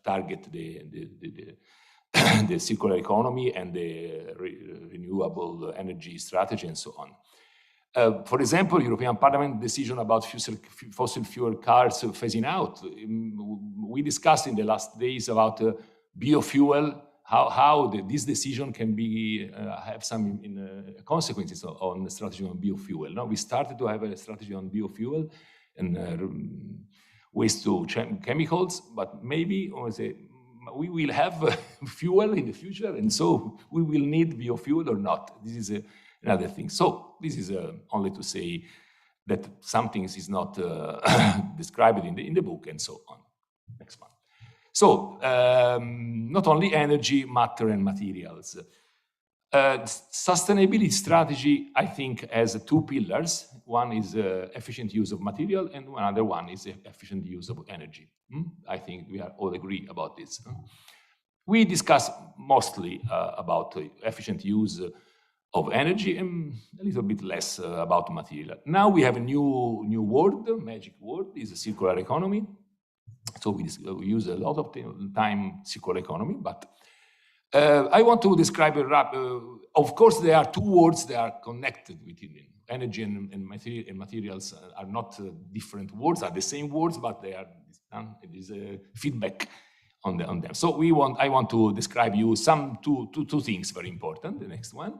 target the circular economy and the renewable energy strategy and so on. For example, European Parliament decision about fossil fuel cars phasing out. We discussed in the last days about biofuel, how this decision can be have some consequences on the strategy on biofuel. Now we started to have a strategy on biofuel and waste to chemicals, but maybe we will have fuel in the future, and so we will need biofuel or not. This is another thing. So this is only to say that some things is not described in the book and so on. Next one. So, not only energy, matter, and materials. Sustainability strategy, I think, has two pillars. One is efficient use of material, and another one is efficient use of energy. I think we all agree about this. We discuss mostly about efficient use of energy and a little bit less about material. Now we have a new word, magic word, is a circular economy. So we use a lot of time circular economy, but I want to describe of course, there are two words that are connected within it. Energy and materials are not different words, are the same words, but they are it is a feedback on them. So I want to describe you two things very important. The next one.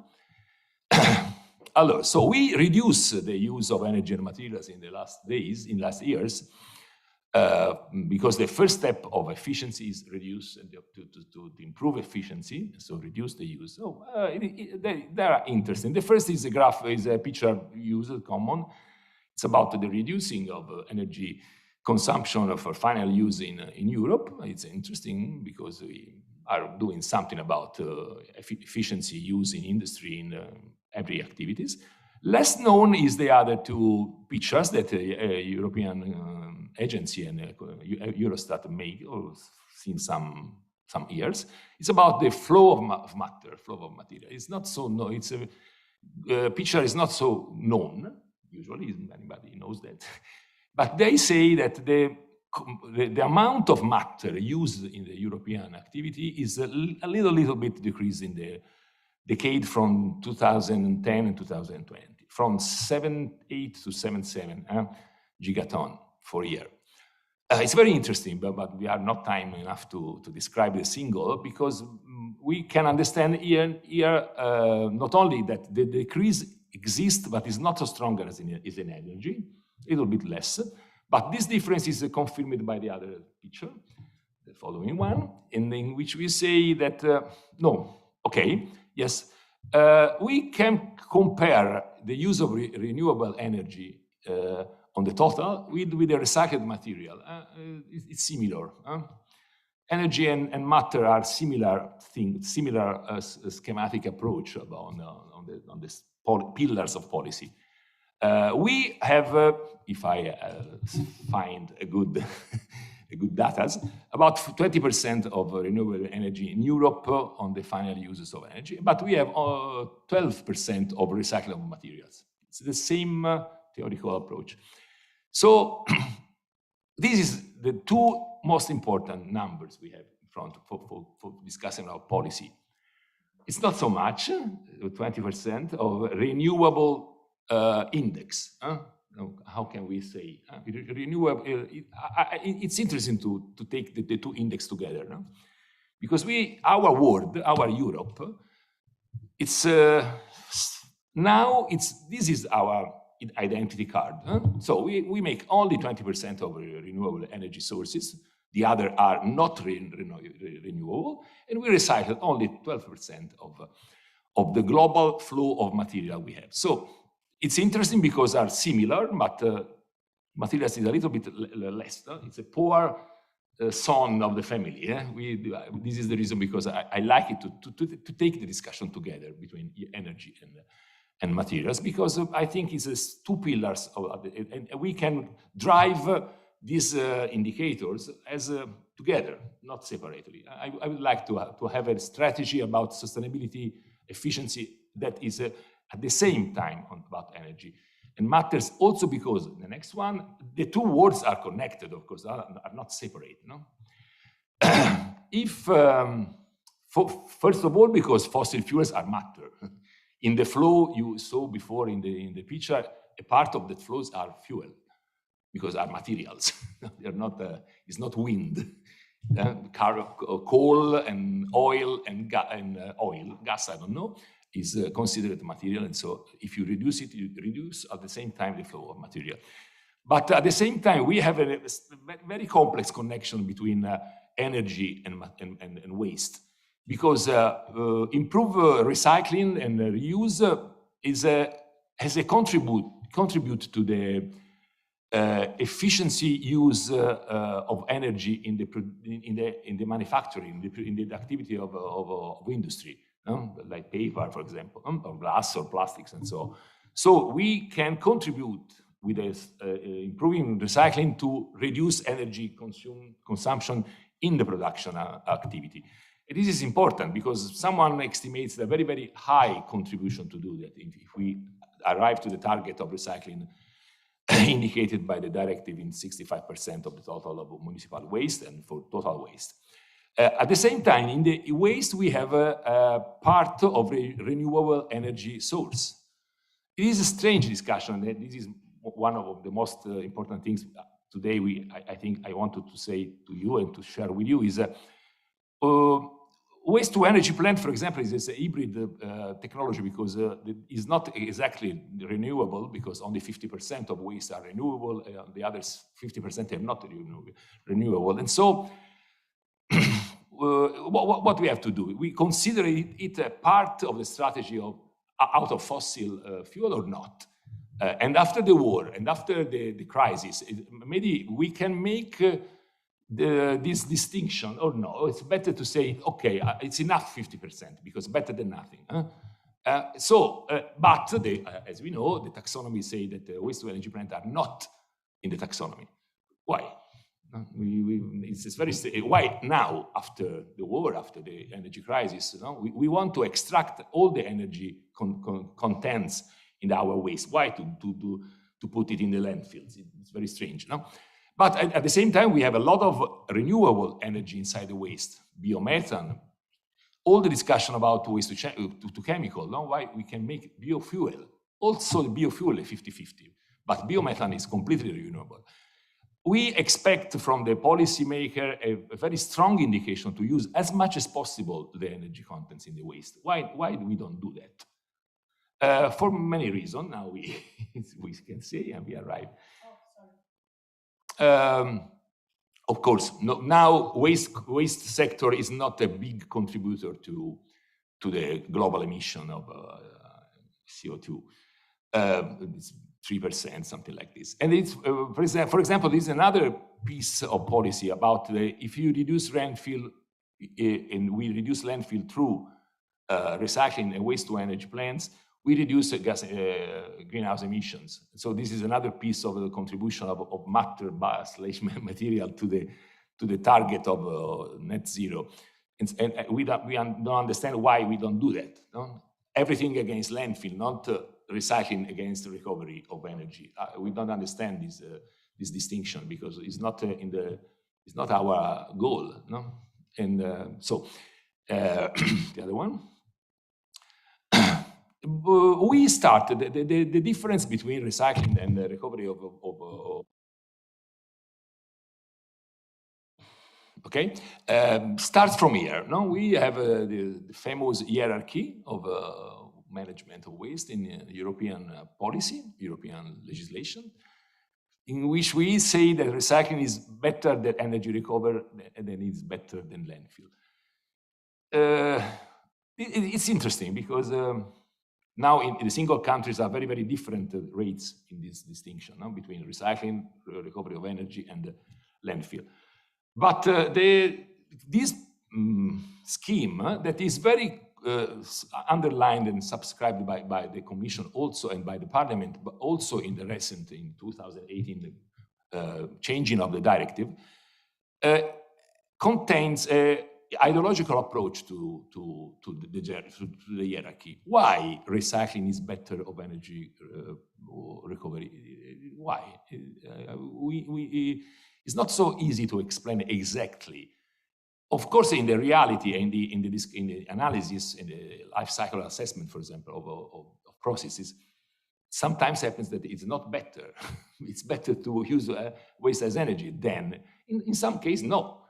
So we reduce the use of energy and materials in the last years, because the first step of efficiency is reduce to improve efficiency, so reduce the use. So they are interesting. The first is a picture used common. It's about the reducing of energy consumption for final use in Europe. It's interesting because we are doing something about efficiency use in industry in every activities. Less known is the other two pictures that European agency and Eurostat made since some years. It's about the flow of matter, flow of material. It's not so known. It's a picture is not so known. Usually, anybody knows that. But they say that the amount of matter used in the European activity is a little bit decreased in the decade from 2010 and 2020, from 7.8 to 7.7 gigaton per year. It's very interesting, but we have not time enough to describe the single, because we can understand here not only that the decrease exists, but is not so strong as in energy, a little bit less. But this difference is confirmed by the other picture, the following one, in which we say that, we can compare the use of renewable energy on the total with the recycled material. It's similar. Energy and matter are similar things, similar schematic approach on the pillars of policy. We have, if I find a good data, about 20% of renewable energy in Europe on the final uses of energy, but we have 12% of recyclable materials. It's the same theoretical approach. So this is the two most important numbers we have in front for discussing our policy. It's not so much, 20% of renewable index. How can we say renewable? It's interesting to take the two index together, no? Because our world, our Europe, it's this is our identity card. So we make only 20% of renewable energy sources. The other are not renewable, and we recycle only 12% of the global flow of material we have. So it's interesting because are similar, but materials is a little bit less. It's a poor son of the family. This is the reason because I like it to take the discussion together between energy and materials, because I think it's two pillars and we can drive these indicators as together, not separately. I would like to have a strategy about sustainability, efficiency that is at the same time about energy and matters, also because the next one, the two words are connected, of course, are not separate. No? First of all, because fossil fuels are matter. In the flow you saw before in the picture, a part of the flows are fuel, because are materials. They're not. It's not wind. Coal and oil and gas. I don't know. Is considered material, and so if you reduce it, you reduce at the same time the flow of material. But at the same time, we have a very complex connection between energy and waste, because improve recycling and reuse has a contribute to the efficiency use of energy in the manufacturing, in the activity of industry. Like paper, for example, or glass or plastics, and so on. So we can contribute with improving recycling to reduce energy consumption in the production activity. And this is important because someone estimates a very, very high contribution to do that if we arrive to the target of recycling indicated by the directive in 65% of the total of municipal waste and for total waste. At the same time, in the waste, we have a part of a renewable energy source. It is a strange discussion. This is one of the most important things today. I think I wanted to say to you and to share with you is waste to energy plant, for example, is a hybrid technology because it's not exactly renewable because only 50% of waste are renewable, the others 50% are not renewable. And so what we have to do? We consider it a part of the strategy of out of fossil fuel or not. And after the war and after the crisis, maybe we can make this distinction or no. It's better to say, okay, it's enough 50% because better than nothing. But as we know, the taxonomy say that waste-to-energy plants are not in the taxonomy. Why? It's very why now, after the war, after the energy crisis, we want to extract all the energy contents in our waste. Why to put it in the landfills? It's very strange, no? But at the same time, we have a lot of renewable energy inside the waste, biomethane. All the discussion about waste to chemical, no? Why we can make biofuel. Also, the biofuel is 50-50, but biomethane is completely renewable. We expect from the policymaker a very strong indication to use as much as possible the energy contents in the waste. Why we don't do that? For many reasons. Now we can say, and we arrive. Of course, now waste sector is not a big contributor to the global emission of CO2. It's 3%, something like this. And it's, for example, this is another piece of policy about if you reduce landfill, and we reduce landfill through recycling and waste-to-energy plants, we reduce greenhouse emissions. So this is another piece of the contribution of matter/material to the target of net zero. And we don't understand why we don't do that. No? Everything against landfill, not recycling against recovery of energy. We don't understand this distinction because it's not it's not our goal. No, and the other one. We started the difference between recycling and the recovery of okay, starts from here. No, we have the famous hierarchy of management of waste in European policy, European legislation, in which we say that recycling is better than energy recovery and then it's better than landfill. It's interesting because now in the single countries are very, very different rates in this distinction between recycling, recovery of energy, and landfill. But this scheme that is very underlined and subscribed by the Commission also and by the Parliament, but also in the recent, in 2018, changing of the directive, contains a ideological approach to the hierarchy. Why recycling is better of energy recovery? Why? It's not so easy to explain exactly. Of course, in the reality, in the analysis, in the life cycle assessment, for example, of processes, sometimes happens that it's not better. It's better to use waste as energy than, in some cases, no.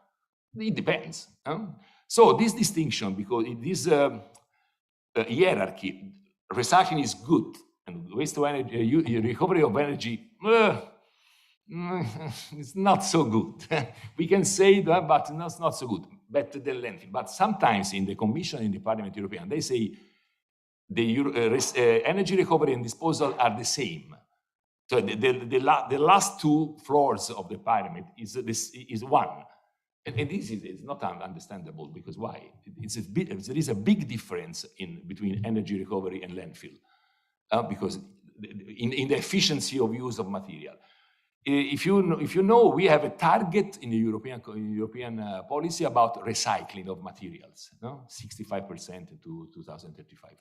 It depends. So this distinction, because in this hierarchy, recycling is good, and waste to energy, recovery of energy, it's not so good. We can say that, but it's not so good. Better than landfill. But sometimes in the Commission, in the Parliament European, they say the energy recovery and disposal are the same. So the last two floors of the Parliament is one. And this is not understandable because why? There is a big difference between energy recovery and landfill because in the efficiency of use of material. If you know, we have a target in the European policy about recycling of materials, no? 65% to 2035.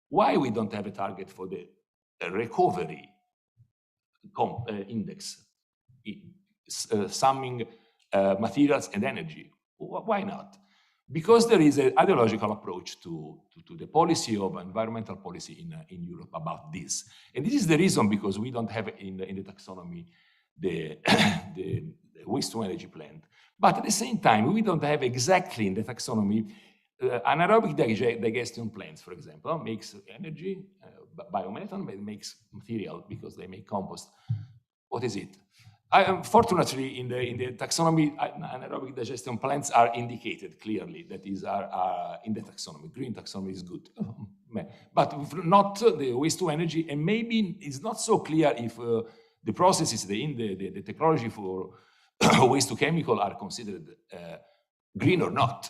Why we don't have a target for the recovery index, summing materials and energy? Why not? because there is an ideological approach to the policy of environmental policy in Europe about this. And this is the reason because we don't have in the taxonomy the waste-to-energy plant. But at the same time, we don't have exactly in the taxonomy anaerobic digestion plants, for example, makes energy, biomethane, makes material because they make compost. What is it? Fortunately, in the taxonomy, anaerobic digestion plants are indicated clearly. That is, are in the taxonomy. Green taxonomy is good, but not the waste to energy. And maybe it's not so clear if the processes, the technology for waste to chemical are considered green or not.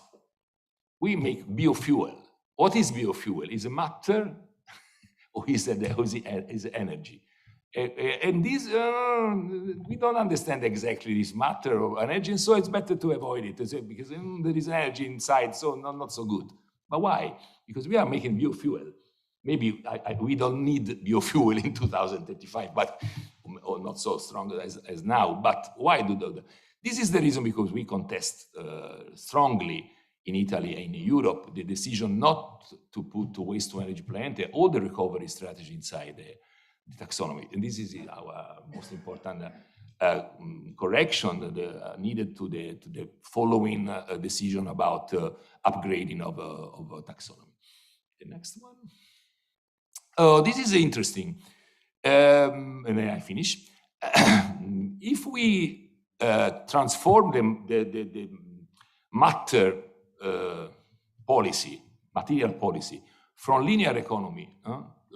We make biofuel. What is biofuel? Is a matter or is it energy? And this, we don't understand exactly this matter of energy, and so it's better to avoid it because there is energy inside, so not so good. But why? Because we are making biofuel. Maybe we don't need biofuel in 2035, but or not so strong as now. But why do that? This is the reason because we contest strongly in Italy and in Europe the decision not to put waste to energy plant all the recovery strategy inside the taxonomy. And this is our most important correction needed to the following decision about upgrading of taxonomy. The next one. Oh, this is interesting. And then I finish. If we transform the matter policy, material policy, from linear economy,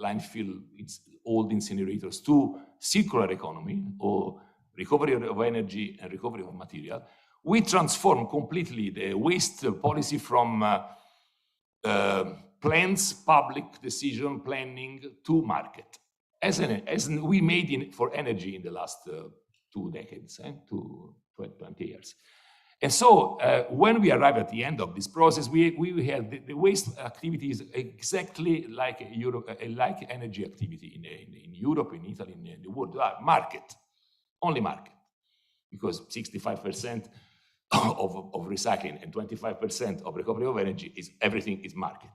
landfill, it's old incinerators, to circular economy or recovery of energy and recovery of material, we transform completely the waste policy from plans, public decision planning to market, as we made for energy in the last 2 decades, 20 years. And so when we arrive at the end of this process, we have the waste activities exactly like like energy activity in Europe, in Italy, in the world. Market, only market, because 65% of recycling and 25% of recovery of energy everything is market.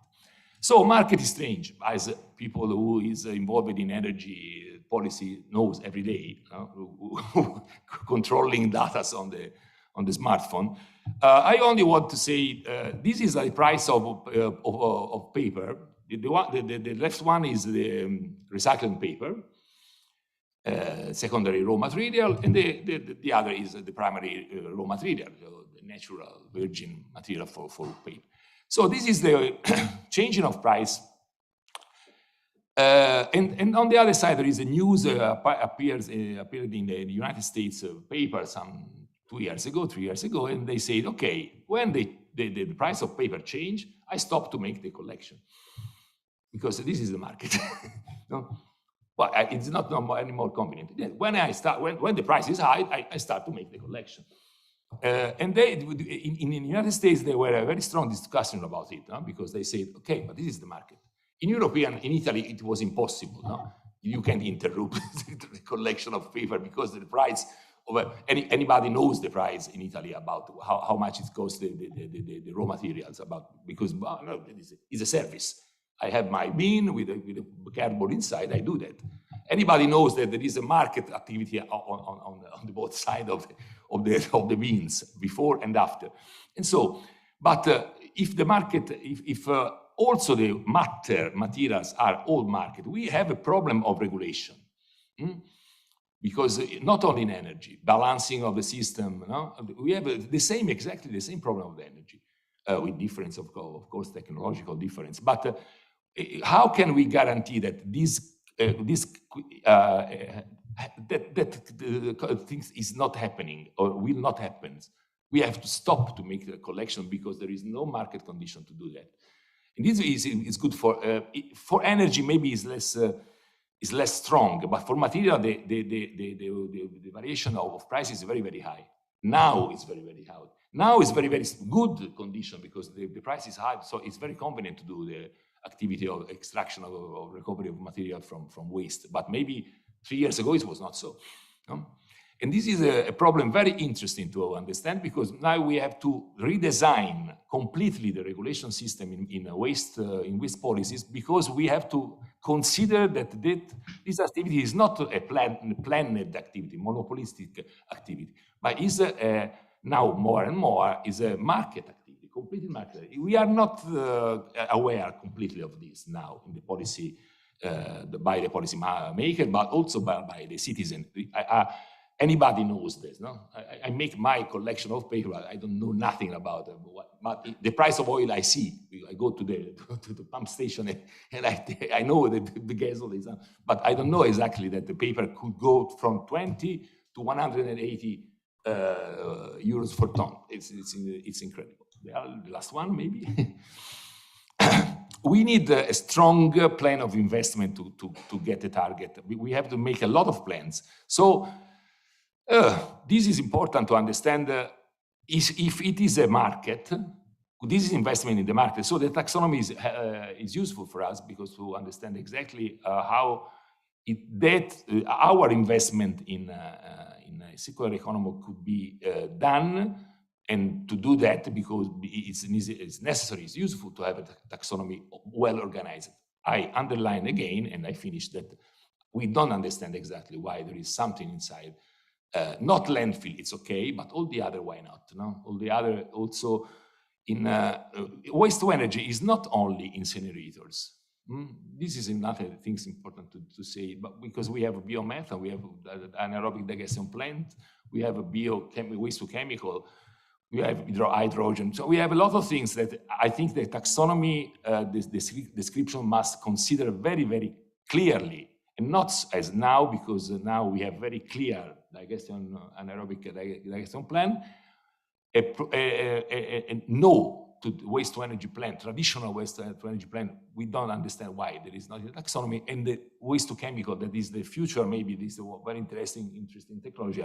So market is strange, as people who is involved in energy policy knows every day, controlling data on the smartphone. I only want to say this is the price of paper. The left one is the recycling paper, secondary raw material, and the other is the primary raw material, the natural virgin material for paper. So this is the changing of price. And on the other side, there is a news appeared in the United States paper some 2 years ago, 3 years ago, and they said, okay, when the price of paper change, I stop to make the collection because this is the market. No? Well, it's not any more convenient. When when the price is high, I start to make the collection. And in the United States, there were a very strong discussion about it, because they said, okay, but this is the market. In Italy, it was impossible. No? You can't interrupt the collection of paper because the price of anybody knows the price in Italy about how much it costs the raw materials because it's a service. I have my bin with a cardboard inside. I do that. Anybody knows that there is a market activity on the both sides of the bins before and after. And so, but if the market, if also the materials are all market, we have a problem of regulation. Because not only in energy, balancing of the system, we have exactly the same problem of the energy, with difference of course, technological difference. But how can we guarantee that things is not happening or will not happen? We have to stop to make the collection because there is no market condition to do that. And this is good for energy. Maybe is less strong, but for material, the variation of price is very, very high. Now it's very, very high. Now it's very, very good condition because the price is high, so it's very convenient to do the activity of extraction of recovery of material from waste. But maybe 3 years ago it was not so. No? And this is a problem very interesting to understand, because now we have to redesign completely the regulation system in waste policies, because we have to consider that this activity is not a planned activity, monopolistic activity, but is now more and more is a market activity, completely market. We are not aware completely of this now in the policy, by the policy maker, but also by the citizen. Anybody knows this, no? I make my collection of paper. I don't know nothing about it, but the price of oil I see. I go to the pump station and I know that the gasoline is, but I don't know exactly that the paper could go from 20 to 180 euros per ton. It's incredible. The last one, maybe. We need a strong plan of investment to get the target. We have to make a lot of plans. So. This is important to understand if it is a market, this is investment in the market. So the taxonomy is useful for us, because to understand exactly how our investment in a circular economy could be done, and to do that, because it's necessary, it's useful to have a taxonomy well organized. I underline again, and I finish, that we don't understand exactly why there is something inside. Not landfill, it's okay, but all the other, why not? No? All the other also in waste to energy is not only incinerators. This is another thing important to say, but because we have a biomethane, we have anaerobic digestion plant, we have a waste to chemical, we have hydrogen. So we have a lot of things that I think the taxonomy, this description must consider very, very clearly. And not as now, because now we have very clear digestion, anaerobic digestion plan, a no to the waste to energy plan, traditional waste to energy plan. We don't understand why there is not a taxonomy, and the waste to chemical, that is the future, maybe this is a very interesting technology,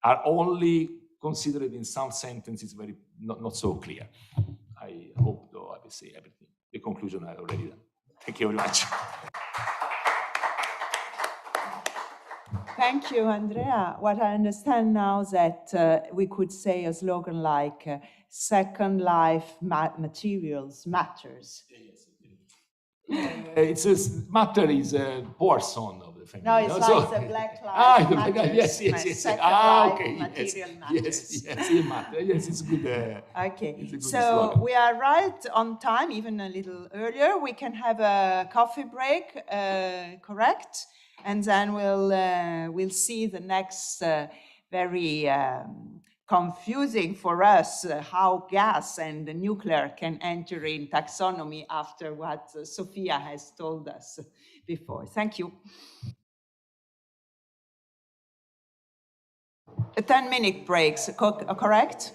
are only considered in some sentences, very not so clear. I hope, though, I will say everything. The conclusion I already done. Thank you very much. Thank you, Andrea. What I understand now is that we could say a slogan like Second Life Materials Matters. Matter is a poor son of the family. No, it's like the Black Lives Matter. Yes. Second Life Okay. Material Matters. Yes, it matters. Yes, it's good. Okay, it's a good so slogan. we are right on time, even a little earlier. We can have a coffee break, correct? And then we'll see the next very confusing for us how gas and the nuclear can enter in taxonomy after what Sophia has told us before. Thank you. A 10-minute break, correct?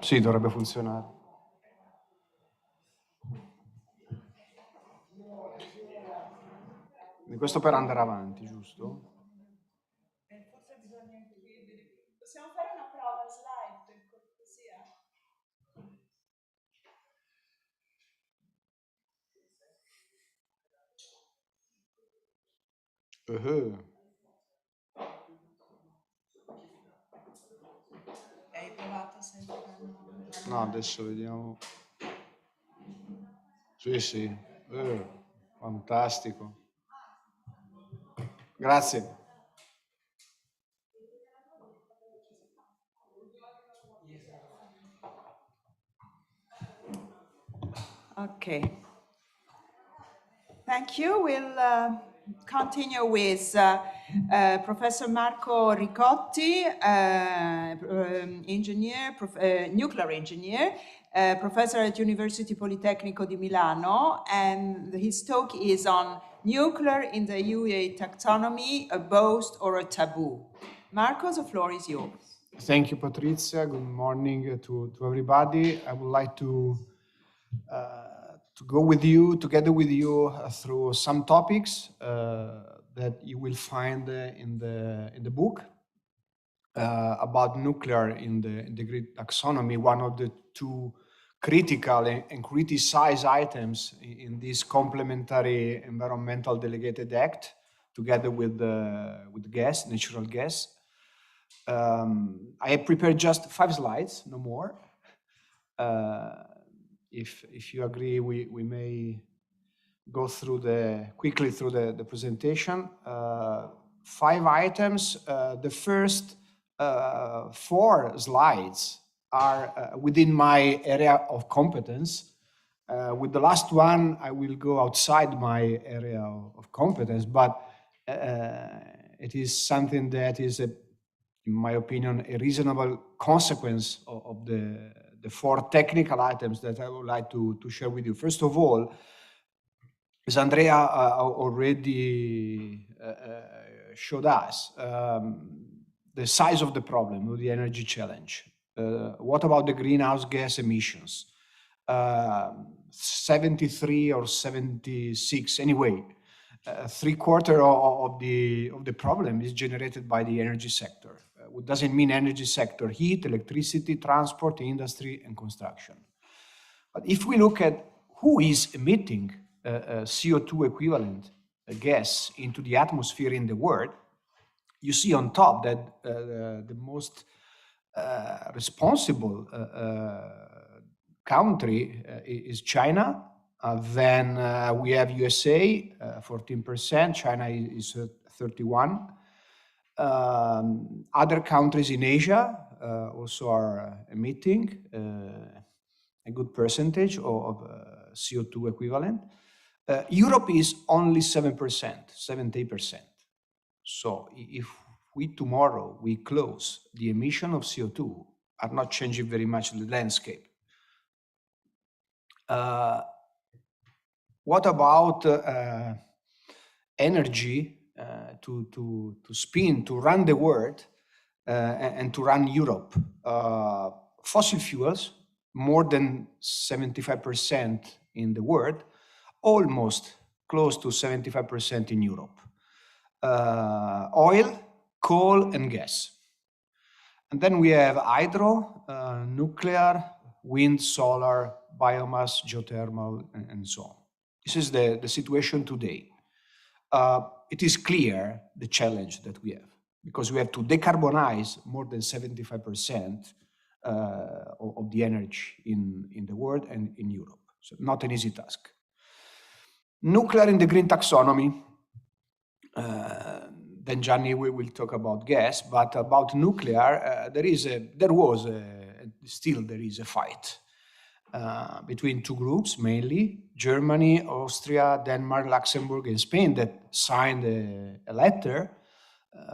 Sì, dovrebbe funzionare. Quindi questo per andare avanti, giusto? Forse bisogna anche possiamo fare una prova slide per cortesia? Hai provato sempre? No, adesso vediamo. Sì, sì. Fantastico. Grazie. Okay. Thank you. We'll continue with Professor Marco Ricotti, engineer, nuclear engineer, professor at University Politecnico di Milano, and his talk is on nuclear in the EU taxonomy, a boast or a taboo. Marco, the floor is yours. Thank you, Patrizia. Good morning to everybody. I would like to go with you, together with you, through some topics that you will find in the book about nuclear in the green taxonomy. One of the two critical and criticized items in this complementary environmental delegated act, together with gas, natural gas. I have prepared just 5 slides, no more. If you agree, we may go quickly through the presentation. 5 items. The first 4 slides are within my area of competence. With the last one, I will go outside my area of competence, but it is something that is, in my opinion, a reasonable consequence of the 4 technical items that I would like to share with you. First of all, as Andrea already showed us, the size of the problem of the energy challenge. What about the greenhouse gas emissions? 73 or 76, anyway, 3/4 of the problem is generated by the energy sector. What does it mean energy sector? Heat, electricity, transport, industry, and construction. But if we look at who is emitting CO2 equivalent gas into the atmosphere in the world, you see on top that the most responsible country is China. Then we have USA, 14%. China is 31%. Other countries in Asia also are emitting a good percentage of CO2 equivalent. Europe is only 7%, 70%. So if tomorrow we close, the emission of CO2 are not changing very much the landscape. What about energy to spin, to run the world and to run Europe? Fossil fuels, more than 75% in the world, almost close to 75% in Europe. Oil, coal, and gas. And then we have hydro, nuclear, wind, solar, biomass, geothermal, and so on. This is the situation today. It is clear the challenge that we have, because we have to decarbonize more than 75% of the energy in the world and in Europe. So not an easy task. Nuclear in the green taxonomy. Then Gianni will talk about gas, but about nuclear, there is a fight between 2 groups, mainly Germany, Austria, Denmark, Luxembourg, and Spain, that signed a letter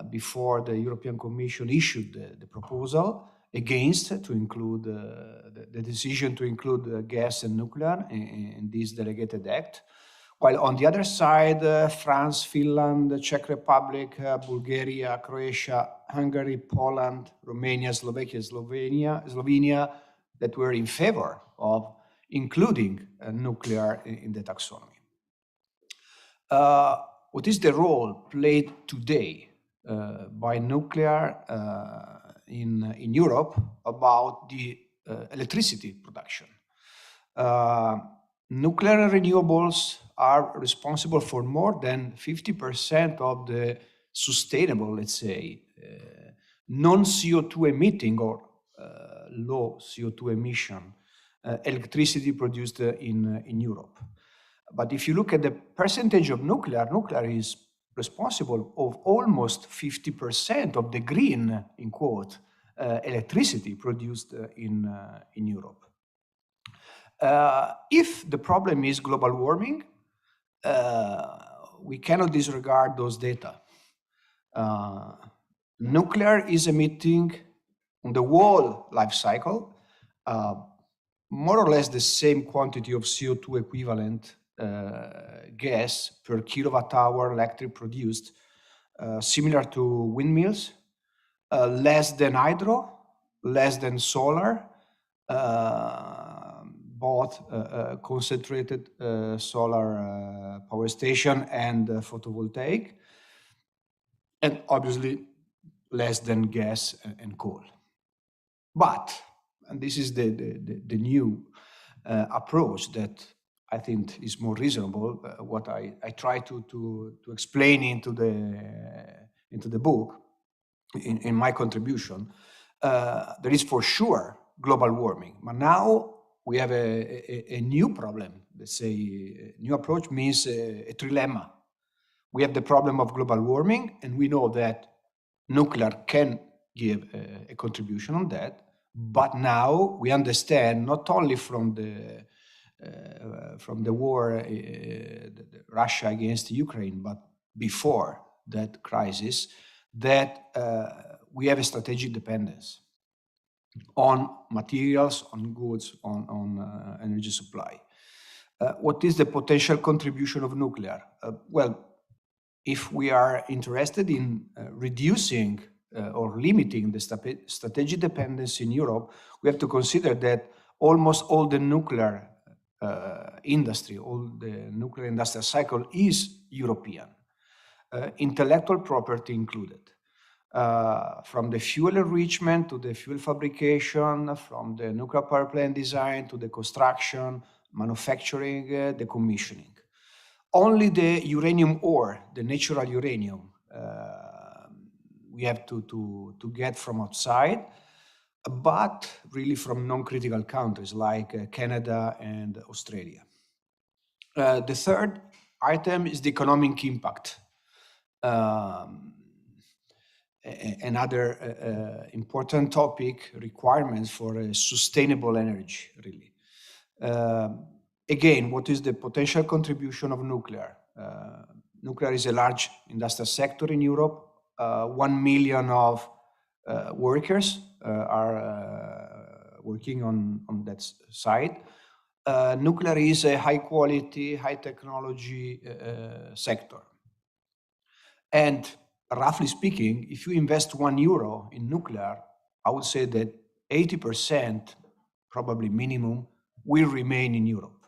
before the European Commission issued the proposal against to include the decision to include gas and nuclear in this delegated act. While on the other side, France, Finland, the Czech Republic, Bulgaria, Croatia, Hungary, Poland, Romania, Slovakia, Slovenia, that were in favor of including nuclear in the taxonomy. What is the role played today by nuclear in Europe about the electricity production? Nuclear renewables are responsible for more than 50% of the sustainable, let's say, non-CO2 emitting or low CO2 emission electricity produced in Europe. But if you look at the percentage of nuclear is responsible of almost 50% of the green, in quote, electricity produced in Europe. If the problem is global warming, we cannot disregard those data. Nuclear is emitting on the whole life cycle more or less the same quantity of CO2 equivalent gas per kilowatt hour electric produced, similar to windmills, less than hydro, less than solar, both concentrated solar power station and photovoltaic, and obviously less than gas and coal. But, and this is the new approach that I think is more reasonable, what I try to explain into the book, in my contribution, there is for sure global warming. But now we have a new problem. Let's say a new approach means a trilemma. We have the problem of global warming, and we know that nuclear can give a contribution on that. But now we understand, not only from the war, Russia against Ukraine, but before that crisis, that we have a strategic dependence on materials, on goods, on energy supply. What is the potential contribution of nuclear? Well, if we are interested in reducing or limiting the strategic dependence in Europe, we have to consider that almost all the nuclear industry, all the nuclear industrial cycle is European, intellectual property included. From the fuel enrichment to the fuel fabrication, from the nuclear power plant design to the construction, manufacturing, the commissioning. Only the uranium ore, the natural uranium, we have to get from outside, but really from non-critical countries like Canada and Australia. The third item is the economic impact. Another important topic, requirements for a sustainable energy, really. Again, what is the potential contribution of nuclear? Nuclear is a large industrial sector in Europe. 1 million of workers are working on that side. Nuclear is a high quality, high technology sector. And roughly speaking, if you invest €1 in nuclear, I would say that 80%, probably minimum, will remain in Europe.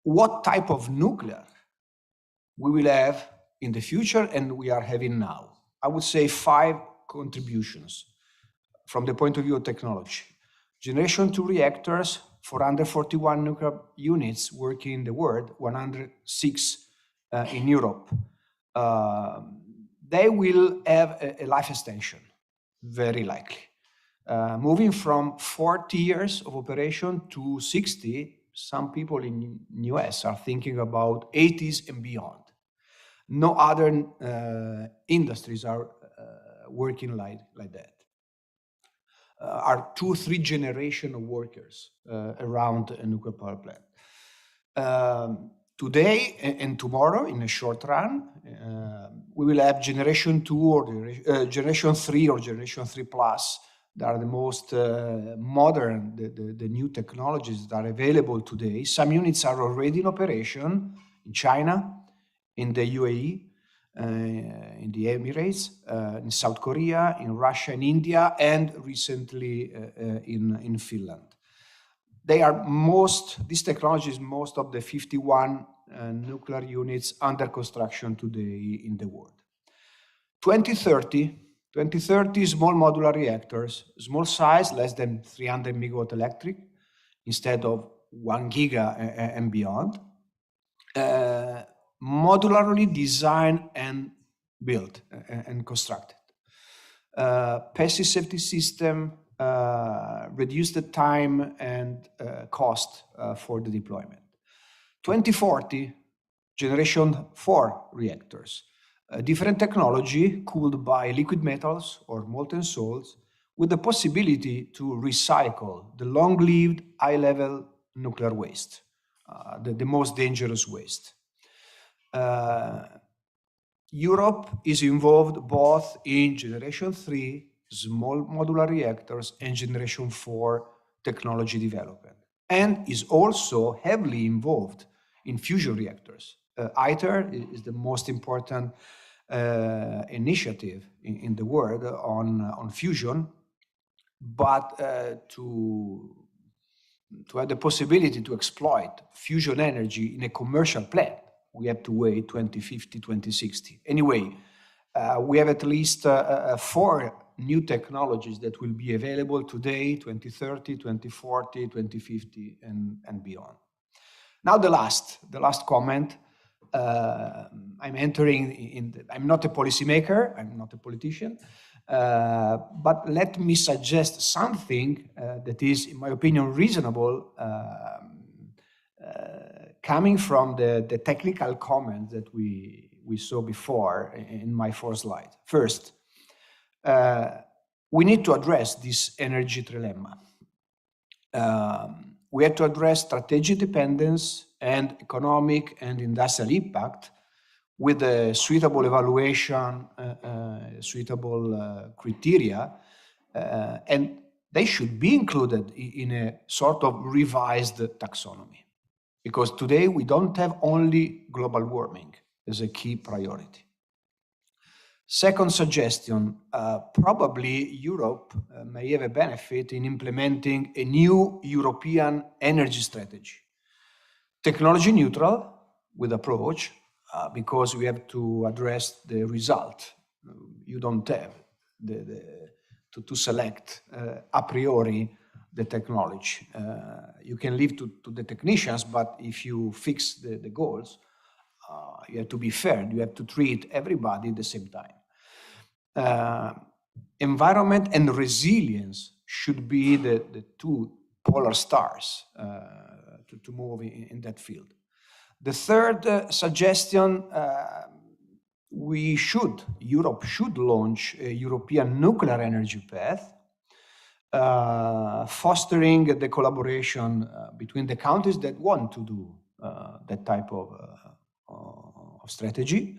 What type of nuclear we will have in the future and we are having now? I would say 5 contributions from the point of view of technology. Generation 2 reactors, 441 nuclear units working in the world, 106 in Europe. They will have a life extension, very likely. Moving from 40 years of operation to 60, some people in the US are thinking about 80s and beyond. No other industries are working like that. Are 2-3 generation of workers around a nuclear power plant. Today and tomorrow, in a short run, we will have generation 2 or generation 3 or generation 3 plus. That are the most modern, the new technologies that are available today. Some units are already in operation in China, in the UAE, in the Emirates, in South Korea, in Russia, in India, and recently in Finland. These technologies, most of the 51 nuclear units under construction today in the world. 2030, small modular reactors, small size, less than 300 megawatt electric, instead of 1 giga and beyond. Modularly designed and built and constructed. Passive safety system, reduce the time and cost for the deployment. 2040, generation 4 reactors. Different technology cooled by liquid metals or molten salts with the possibility to recycle the long-lived high-level nuclear waste, the most dangerous waste. Europe is involved both in generation 3 small modular reactors and generation 4 technology development, and is also heavily involved in fusion reactors. ITER is the most important initiative in the world on fusion, but to have the possibility to exploit fusion energy in a commercial plant, we have to wait 2050, 2060. Anyway, we have at least 4 new technologies that will be available today, 2030, 2040, 2050, and beyond. Now the last comment. I'm not a policymaker, I'm not a politician, but let me suggest something that is, in my opinion, reasonable, coming from the technical comment that we saw before in my 4th slide. First, we need to address this energy trilemma. We have to address strategic dependence and economic and industrial impact with a suitable evaluation, suitable criteria, and they should be included in a sort of revised taxonomy. Because today we don't have only global warming as a key priority. Second suggestion, probably Europe may have a benefit in implementing a new European energy strategy. Technology neutral with approach, because we have to address the result. You don't have to select a priori the technology. You can leave to the technicians, but if you fix the goals, you have to be fair. You have to treat everybody at the same time. Environment and resilience should be the 2 polar stars to move in that field. The third suggestion, Europe should launch a European nuclear energy path, fostering the collaboration between the countries that want to do that type of strategy.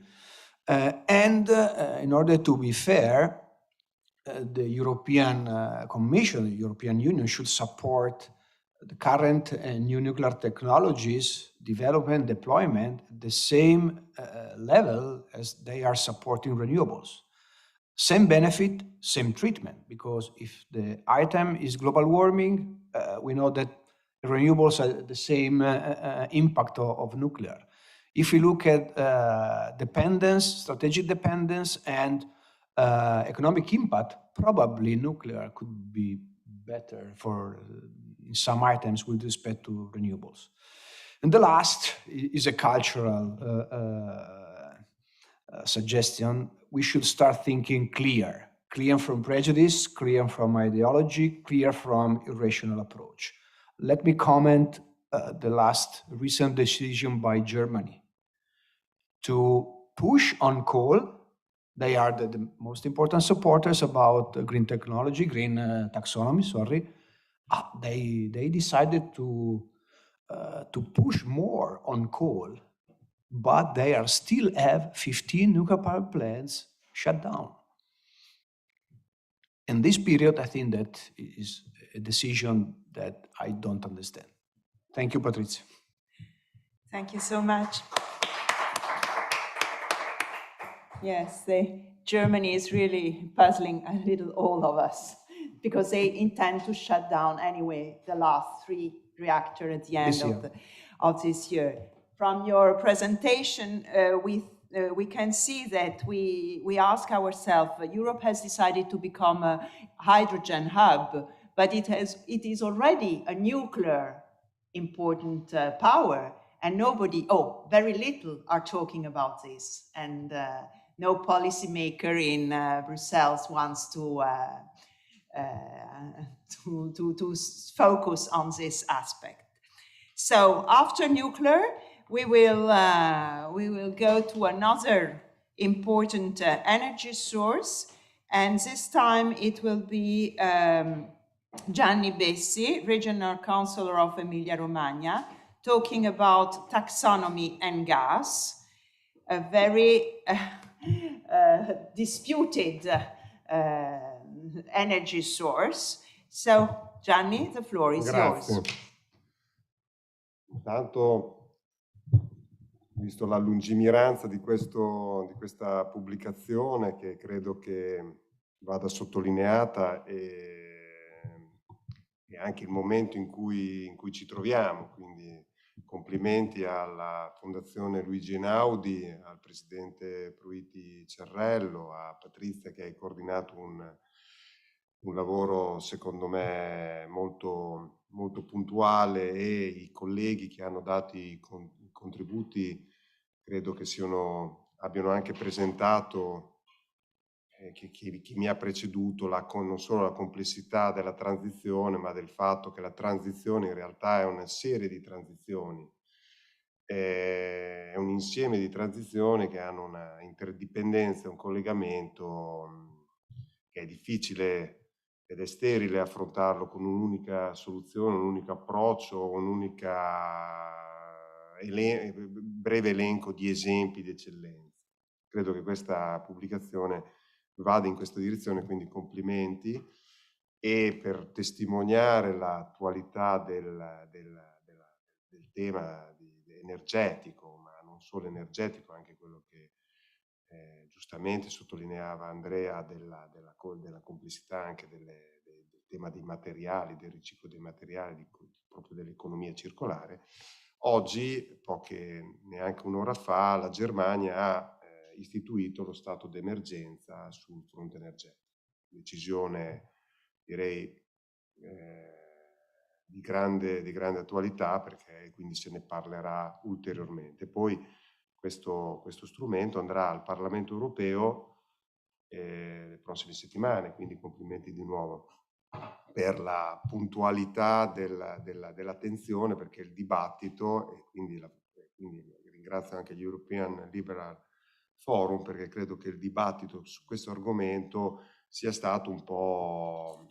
And in order to be fair, the European Commission, the European Union should support the current new nuclear technologies development, deployment at the same level as they are supporting renewables. Same benefit, same treatment, because if the item is global warming, we know that renewables are the same impact of nuclear. If we look at dependence, strategic dependence, and economic impact, probably nuclear could be better for in some items with respect to renewables. And the last is a cultural suggestion. We should start thinking clear from prejudice, clear from ideology, clear from irrational approach. Let me comment the last recent decision by Germany to push on coal. They are the most important supporters about green technology, green taxonomy, sorry. They decided to push more on coal, but they are still have 15 nuclear power plants shut down. In this period, I think that is a decision that I don't understand. Thank you, Patrizia. Thank you so much. Yes, Germany is really puzzling a little all of us because they intend to shut down anyway the last 3 reactors at the end of this year. From your presentation, we can see that we ask ourselves, Europe has decided to become a hydrogen hub, but it is already a nuclear important power, and very little are talking about this, and no policymaker in Brussels wants to focus on this aspect. So after nuclear, we will go to another important energy source, and this time it will be Gianni Bessi, Regional Councillor of Emilia-Romagna, talking about taxonomy and gas, a very disputed energy source. So, Gianni, the floor is yours. Intanto, visto la lungimiranza di questa pubblicazione, che credo che vada sottolineata, e anche il momento in cui ci troviamo, quindi complimenti alla Fondazione Luigi Einaudi, al Presidente Pruiti Cerrello, a Patrizia che hai coordinato un lavoro secondo me molto, molto puntuale, e i colleghi che hanno dato i contributi credo che abbiano anche presentato, chi mi ha preceduto, non solo la complessità della transizione, ma del fatto che la transizione in realtà è una serie di transizioni, è un insieme di transizioni che hanno una interdipendenza, un collegamento che è difficile ed è sterile affrontarlo con un'unica soluzione, un unico approccio, breve elenco di esempi di eccellenza. Credo che questa pubblicazione vada in questa direzione, quindi complimenti. E per testimoniare l'attualità del tema energetico, ma non solo energetico, anche quello che giustamente sottolineava Andrea della complessità anche del tema dei materiali, del riciclo dei materiali, proprio dell'economia circolare. Oggi, neanche un'ora fa, la Germania ha istituito lo stato d'emergenza sul fronte energetico. Decisione, direi, di grande attualità, perché quindi se ne parlerà ulteriormente. Poi questo strumento andrà al Parlamento europeo le prossime settimane, quindi complimenti di nuovo per la puntualità dell'attenzione, perché il dibattito, e quindi ringrazio anche gli European Liberal Forum, perché credo che il dibattito su questo argomento sia stato un po'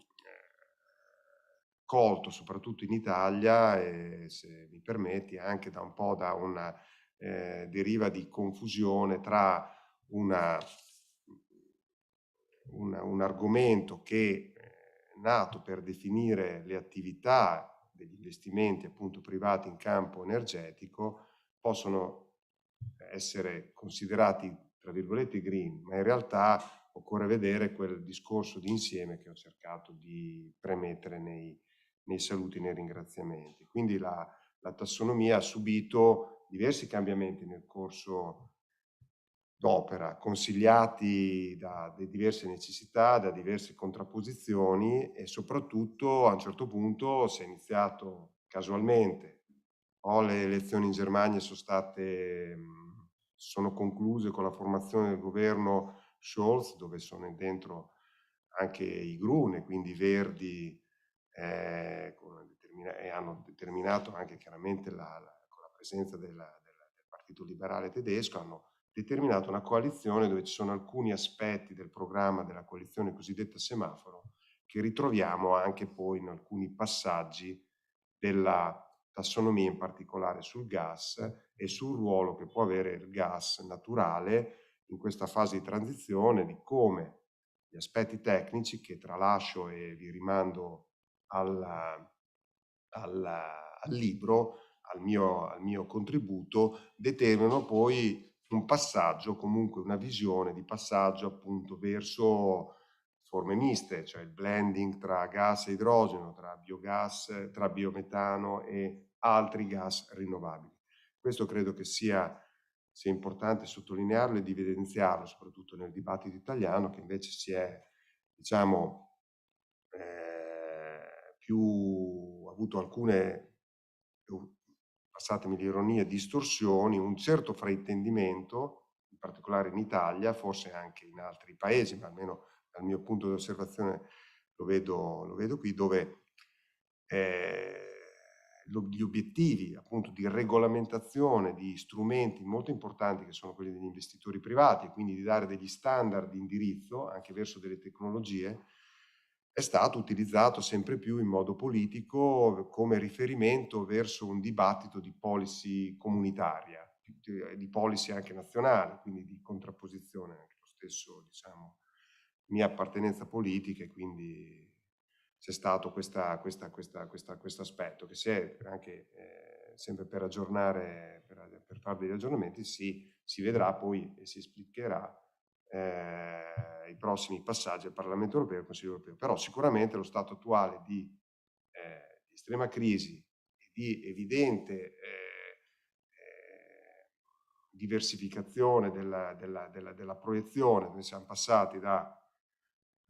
colto, soprattutto in Italia, e se mi permetti anche da una deriva di confusione tra un argomento che è nato per definire le attività degli investimenti appunto privati in campo energetico, possono essere considerati tra virgolette green, ma in realtà occorre vedere quel discorso di insieme che ho cercato di premettere nei saluti, nei ringraziamenti. Quindi la tassonomia ha subito diversi cambiamenti nel corso d'opera, consigliati da diverse necessità, da diverse contrapposizioni, e soprattutto a un certo punto si è iniziato casualmente. Le elezioni in Germania sono concluse con la formazione del governo Scholz, dove sono dentro anche i Grüne, quindi i Verdi, e hanno determinato anche chiaramente con la presenza del Partito Liberale tedesco, hanno determinato una coalizione dove ci sono alcuni aspetti del programma della coalizione cosiddetta semaforo che ritroviamo anche poi in alcuni passaggi della tassonomia, in particolare sul gas e sul ruolo che può avere il gas naturale in questa fase di transizione, di come gli aspetti tecnici, che tralascio e vi rimando al libro, al mio contributo, determinano poi un passaggio, comunque una visione di passaggio appunto verso forme miste, cioè il blending tra gas e idrogeno, tra biogas, tra biometano e altri gas rinnovabili. Questo credo che sia importante sottolinearlo ed evidenziarlo, soprattutto nel dibattito italiano, che invece si è, diciamo, ha avuto alcune, passatemi l'ironia, distorsioni, un certo fraintendimento, in particolare in Italia, forse anche in altri paesi, ma almeno dal mio punto di osservazione lo vedo qui, dove gli obiettivi appunto di regolamentazione di strumenti molto importanti che sono quelli degli investitori privati e quindi di dare degli standard di indirizzo anche verso delle tecnologie, è stato utilizzato sempre più in modo politico come riferimento verso un dibattito di policy comunitaria, di policy anche nazionale, quindi di contrapposizione anche lo stesso, diciamo, mia appartenenza politica, e quindi c'è stato questo aspetto che si è anche sempre per aggiornare, per fare degli aggiornamenti, si vedrà poi e si esplicherà i prossimi passaggi al Parlamento europeo e al Consiglio europeo. Però sicuramente lo stato attuale di estrema crisi e di evidente diversificazione della proiezione, noi siamo passati da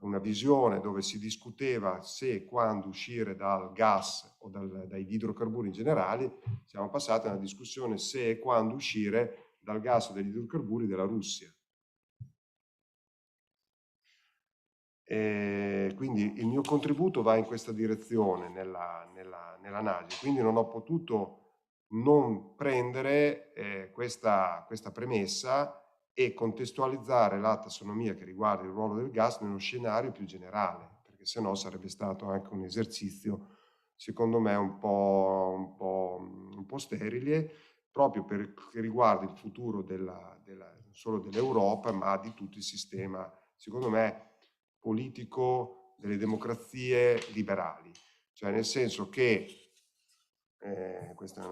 una visione dove si discuteva se e quando uscire dal gas o dagli idrocarburi in generale, siamo passati a una discussione se e quando uscire dal gas o dagli idrocarburi della Russia. Quindi il mio contributo va in questa direzione nell'analisi, quindi non ho potuto non prendere questa premessa e contestualizzare la tassonomia che riguarda il ruolo del gas nello scenario più generale, perché sennò sarebbe stato anche un esercizio, secondo me, un po' sterile, proprio che riguarda il futuro non solo dell'Europa, ma di tutto il sistema, secondo me, politico delle democrazie liberali, cioè nel senso che questo è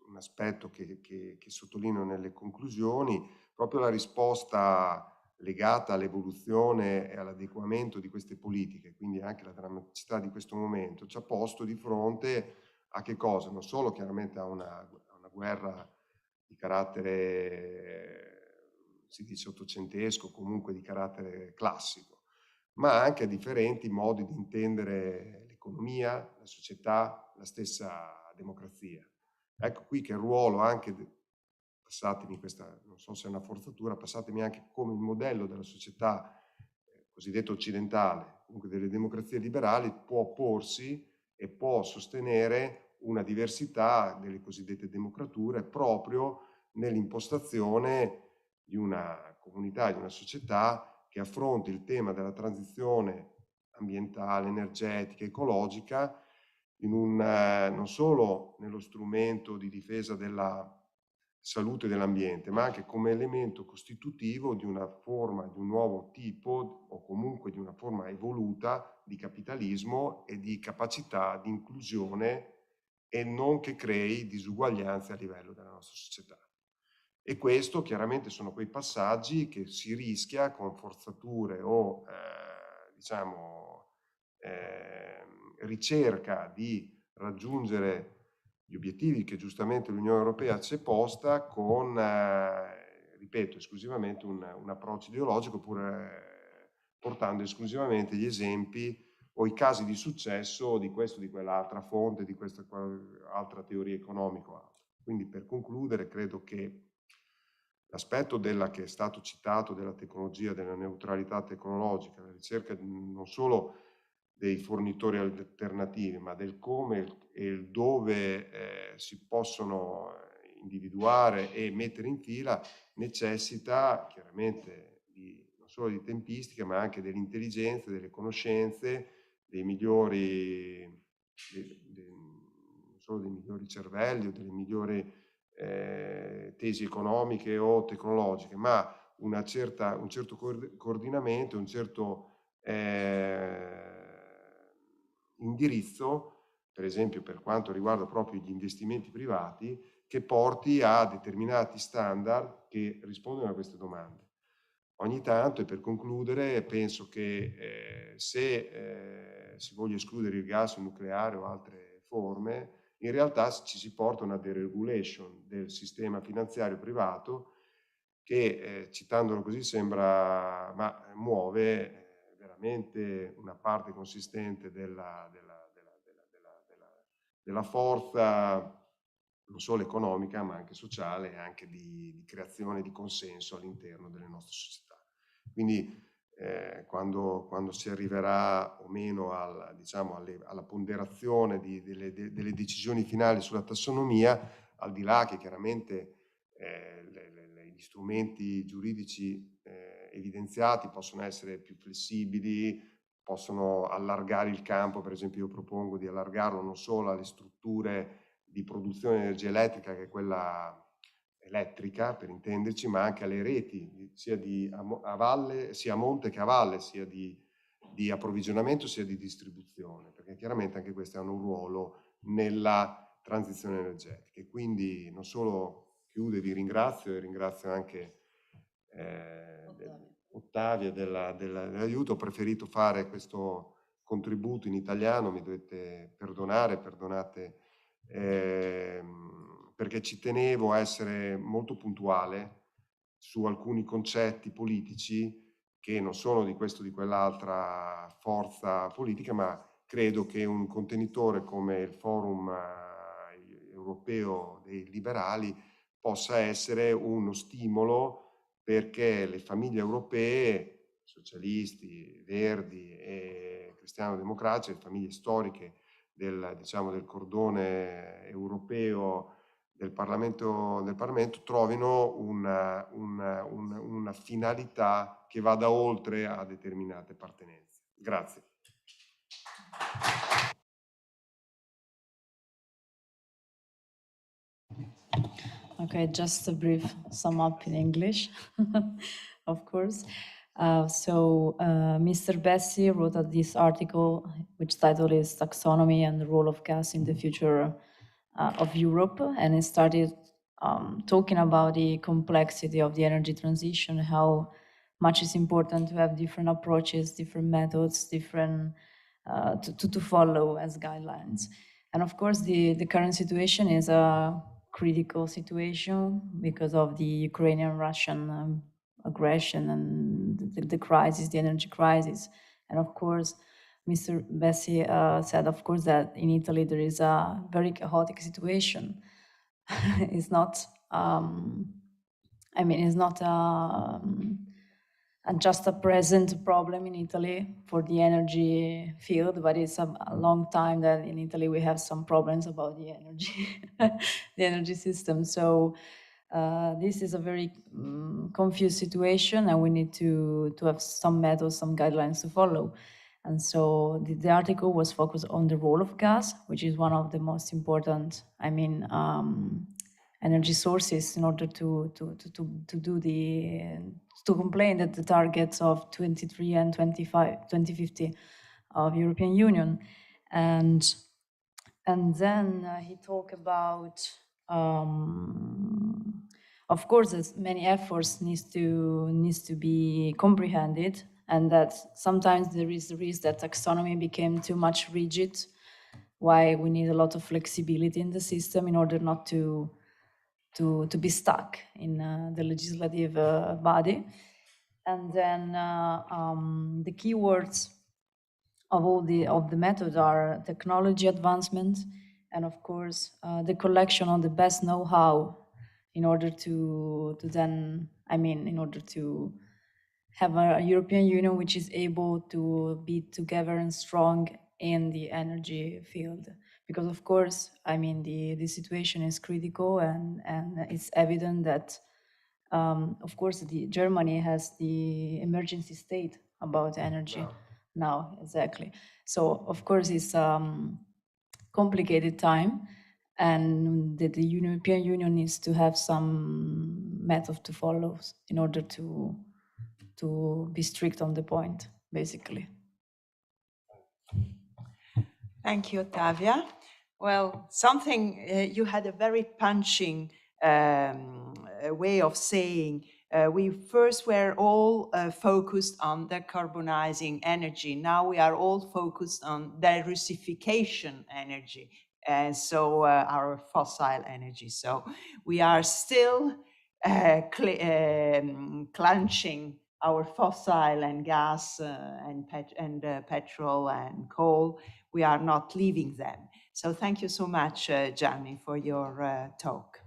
un aspetto che sottolineo nelle conclusioni, proprio la risposta legata all'evoluzione e all'adeguamento di queste politiche, quindi anche la drammaticità di questo momento, ci ha posto di fronte a che cosa? Non solo chiaramente a una guerra di carattere, si dice ottocentesco, comunque di carattere classico, ma anche a differenti modi di intendere l'economia, la società, la stessa democrazia. Ecco qui che il ruolo anche, passatemi questa, non so se è una forzatura, passatemi anche come il modello della società cosiddetta occidentale, comunque delle democrazie liberali, può porsi e può sostenere una diversità delle cosiddette democrature proprio nell'impostazione di una comunità, di una società che affronti il tema della transizione ambientale, energetica, ecologica non solo nello strumento di difesa della salute dell'ambiente, ma anche come elemento costitutivo di una forma, di un nuovo tipo o comunque di una forma evoluta di capitalismo e di capacità di inclusione e non che crei disuguaglianze a livello della nostra società. E questo chiaramente sono quei passaggi che si rischia con forzature o ricerca di raggiungere gli obiettivi che giustamente l'Unione Europea si è posta con, ripeto, esclusivamente un approccio ideologico, oppure portando esclusivamente gli esempi o i casi di successo di questa o di quell'altra fonte, di questa altra teoria economica. Quindi per concludere credo che l'aspetto che è stato citato della tecnologia, della neutralità tecnologica, la ricerca non solo dei fornitori alternativi, ma del come e il dove si possono individuare e mettere in fila, necessita chiaramente non solo di tempistica, ma anche dell'intelligenza, delle conoscenze, dei migliori, non solo dei migliori cervelli o delle migliori tesi economiche o tecnologiche, ma un certo coordinamento, un certo indirizzo, per esempio per quanto riguarda proprio gli investimenti privati, che porti a determinati standard che rispondono a queste domande. Ogni tanto, e per concludere, penso che se si voglia escludere il gas nucleare o altre forme, in realtà ci si porta a una deregulation del sistema finanziario privato che, citandolo così, sembra, ma muove veramente una parte consistente della forza, non solo economica, ma anche sociale e anche di creazione di consenso all'interno delle nostre società. Quindi quando si arriverà o meno alla ponderazione delle decisioni finali sulla tassonomia, al di là che chiaramente gli strumenti giuridici evidenziati possono essere più flessibili, possono allargare il campo. Per esempio, io propongo di allargarlo non solo alle strutture di produzione di energia elettrica, che è quella elettrica per intenderci, ma anche alle reti, sia a monte che a valle, sia di approvvigionamento sia di distribuzione, perché chiaramente anche questi hanno un ruolo nella transizione energetica. E quindi non solo chiudo e vi ringrazio, e ringrazio anche Ottavia dell'aiuto. Ho preferito fare questo contributo in italiano, mi dovete perdonare, perdonate, perché ci tenevo a essere molto puntuale su alcuni concetti politici che non sono di questa o di quell'altra forza politica, ma credo che un contenitore come il Forum europeo dei liberali possa essere uno stimolo perché le famiglie europee, socialisti, verdi e cristiano-democratici, le famiglie storiche del cordone europeo del Parlamento trovino una finalità che vada oltre a determinate appartenenze. Grazie. Okay, just a brief sum up in English, of course. Mr. Bessie wrote this article, which title is Taxonomy and the Role of Gas in the Future of Europe, and it started talking about the complexity of the energy transition, how much it's important to have different approaches, different methods, different to follow as guidelines. And of course, the current situation is a critical situation because of the Ukrainian-Russian aggression and the crisis, the energy crisis. And of course, Mr. Bessie said, of course, that in Italy there is a very chaotic situation. It's not, it's not just a present problem in Italy for the energy field, but it's a long time that in Italy we have some problems about the energy, the energy system. So this is a very confused situation, and we need to have some methods, some guidelines to follow. And so the article was focused on the role of gas, which is one of the most important, energy sources in order to complain that the targets of 23 and 2050 of European Union. And then he talked about, of course, as many efforts needs to be comprehended, and that sometimes there is the risk that taxonomy became too much rigid, why we need a lot of flexibility in the system in order not to be stuck in the legislative body. And then the keywords of the method are technology advancement, and of course the collection of the best know-how in order to have a European Union which is able to be together and strong in the energy field. Because of course, the situation is critical, and it's evident that, of course, Germany has the emergency state about energy now, exactly. So of course it's complicated time, and the European Union needs to have some method to follow in order to be strict on the point, basically. Thank you, Ottavia. Well, something you had a very punching way of saying. We first were all focused on decarbonizing energy. Now we are all focused on diversification energy, and so our fossil energy. So we are still clenching our fossil and gas and petrol and coal. We are not leaving them. So thank you so much, Gianni, for your talk.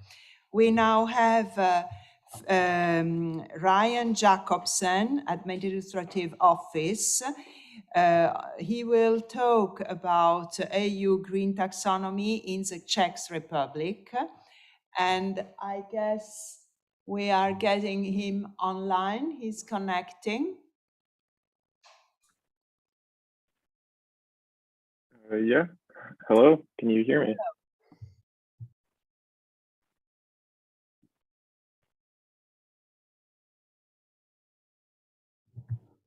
We now have Ryan Jacobsen, Administrative Office. He will talk about EU Green Taxonomy in the Czech Republic. And I guess we are getting him online. He's connecting. Yeah. Hello. Can you hear me?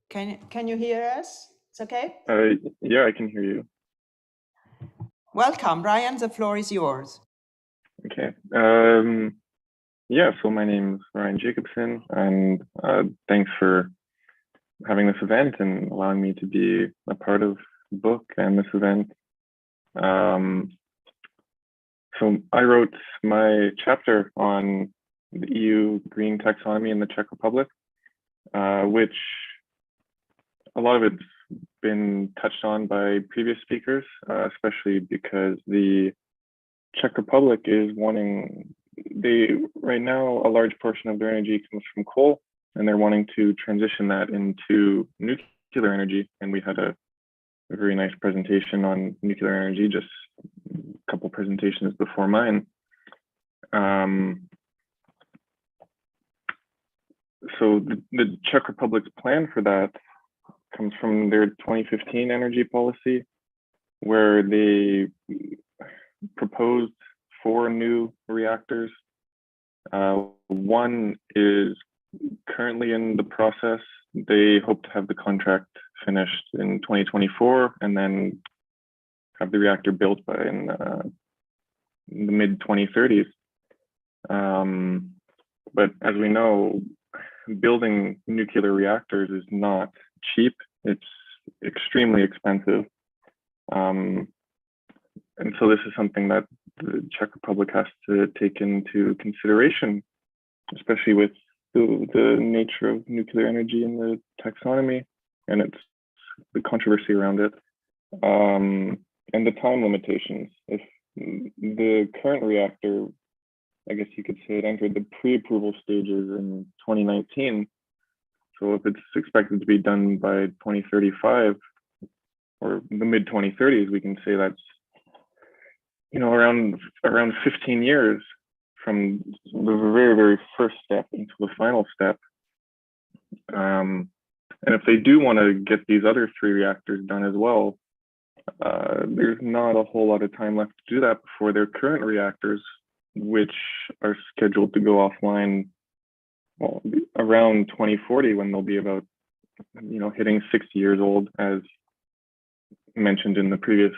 Can you hear us? It's okay? Yeah, I can hear you. Welcome, Ryan. The floor is yours. Okay. Yeah, so my name is Ryan Jacobsen, and thanks for having this event and allowing me to be a part of the book and this event. So I wrote my chapter on the EU Green Taxonomy in the Czech Republic, which a lot of it's been touched on by previous speakers, especially because the Czech Republic is wanting, right now, a large portion of their energy comes from coal, and they're wanting to transition that into nuclear energy. And we had a very nice presentation on nuclear energy, just a couple presentations before mine. So the Czech Republic's plan for that comes from their 2015 energy policy, where they proposed 4 new reactors. One is currently in the process. They hope to have the contract finished in 2024 and then have the reactor built by in the mid-2030s. But as we know, building nuclear reactors is not cheap. It's extremely expensive. And so this is something that the Czech Republic has to take into consideration, especially with the nature of nuclear energy in the taxonomy and the controversy around it, and the time limitations. If the current reactor, I guess you could say, it entered the pre-approval stages in 2019. So if it's expected to be done by 2035 or the mid-2030s, we can say that's, you know, around 15 years from the very, very first step into the final step. And if they do want to get these other 3 reactors done as well, there's not a whole lot of time left to do that before their current reactors, which are scheduled to go offline, well, around 2040, when they'll be about, you know, hitting 60 years old, as mentioned in the previous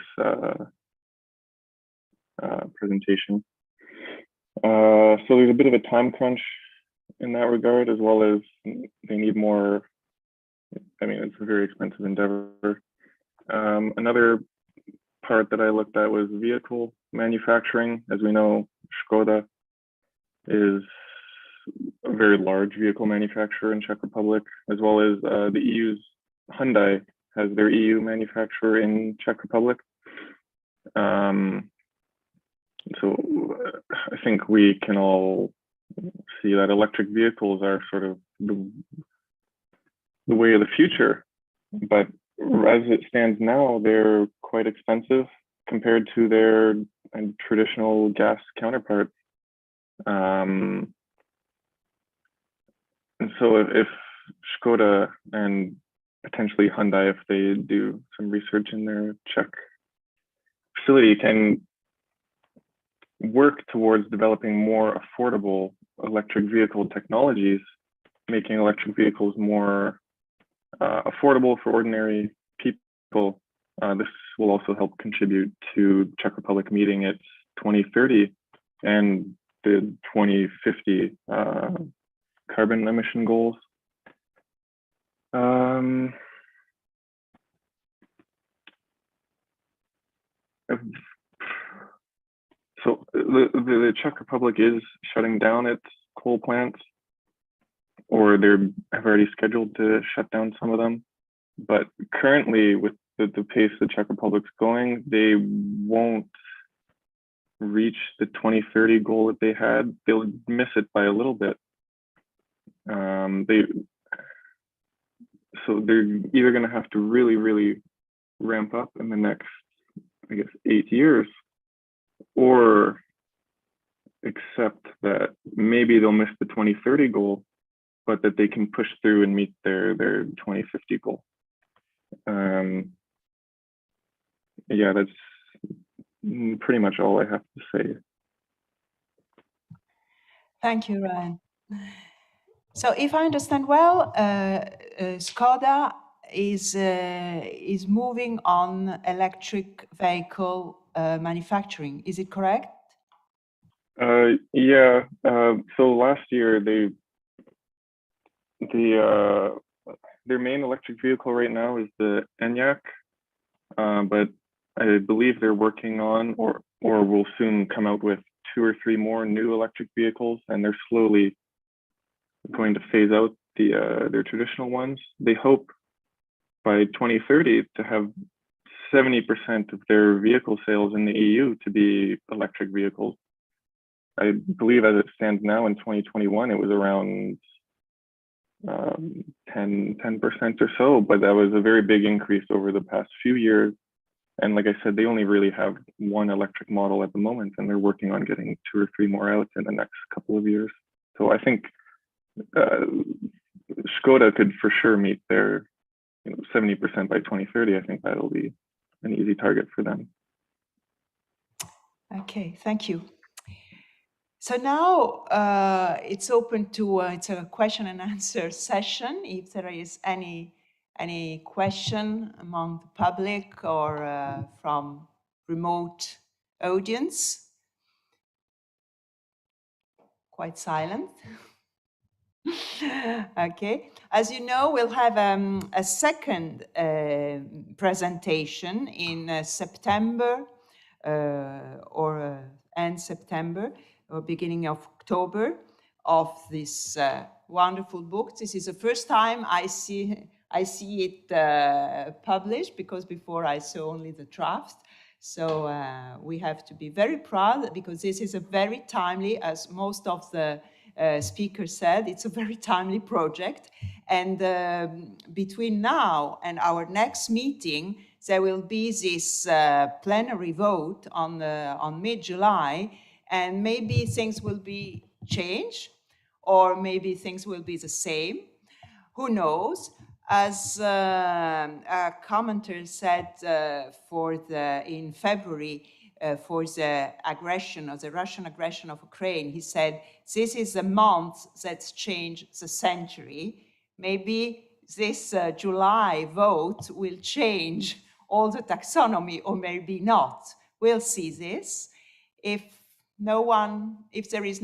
presentation. So there's a bit of a time crunch in that regard, as well as they need more. I mean, it's a very expensive endeavor. Another part that I looked at was vehicle manufacturing. As we know, Škoda is a very large vehicle manufacturer in Czech Republic, as well as the EU's Hyundai has their EU manufacturer in Czech Republic. So I think we can all see that electric vehicles are sort of the way of the future, but as it stands now, they're quite expensive compared to their traditional gas counterparts. And so if Škoda and potentially Hyundai, if they do some research in their Czech facility, can work towards developing more affordable electric vehicle technologies, making electric vehicles more affordable for ordinary people, This will also help contribute to Czech Republic meeting its 2030 and the 2050 carbon emission goals. So the Czech Republic is shutting down its coal plants, or they have already scheduled to shut down some of them. But currently, with the pace the Czech Republic's going, they won't reach the 2030 goal that they had. They'll miss it by a little bit. So they're either going to have to really, really ramp up in the next, I guess, 8 years, or accept that maybe they'll miss the 2030 goal, but that they can push through and meet their 2050 goal. Yeah, that's pretty much all I have to say. Thank you, Ryan. So if I understand well, Skoda is moving on electric vehicle manufacturing. Is it correct? Yeah. So last year, their main electric vehicle right now is the Enyaq, but I believe they're working on, or will soon come out with 2 or 3 more new electric vehicles, and they're slowly going to phase out their traditional ones. They hope by 2030 to have 70% of their vehicle sales in the EU to be electric vehicles. I believe as it stands now in 2021, it was around 10% or so, but that was a very big increase over the past few years. And like I said, they only really have 1 electric model at the moment, and they're working on getting 2 or 3 more out in the next couple of years. So I think Skoda could for sure meet their 70% by 2030. I think that'll be an easy target for them. Okay, thank you. So now it's open to it's a question and answer session. If there is any question among the public or from remote audience. Quite silent. Okay. As you know, we'll have a second presentation in September or end September or beginning of October of this wonderful book. This is the first time I see it published, because before I saw only the draft. So we have to be very proud, because this is a very timely, as most of the speakers said, it's a very timely project. And between now and our next meeting, there will be this plenary vote on mid-July, and maybe things will be changed, or maybe things will be the same. Who knows? As a commenter said in February, for the aggression, or the Russian aggression of Ukraine, he said, this is a month that's changed the century. Maybe this July vote will change all the taxonomy, or maybe not. We'll see this. If there is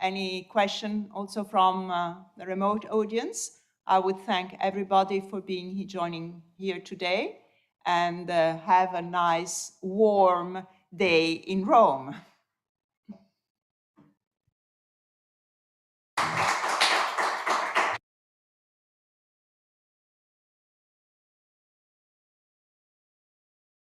any question also from the remote audience, I would thank everybody for joining here today, and have a nice warm day in Rome.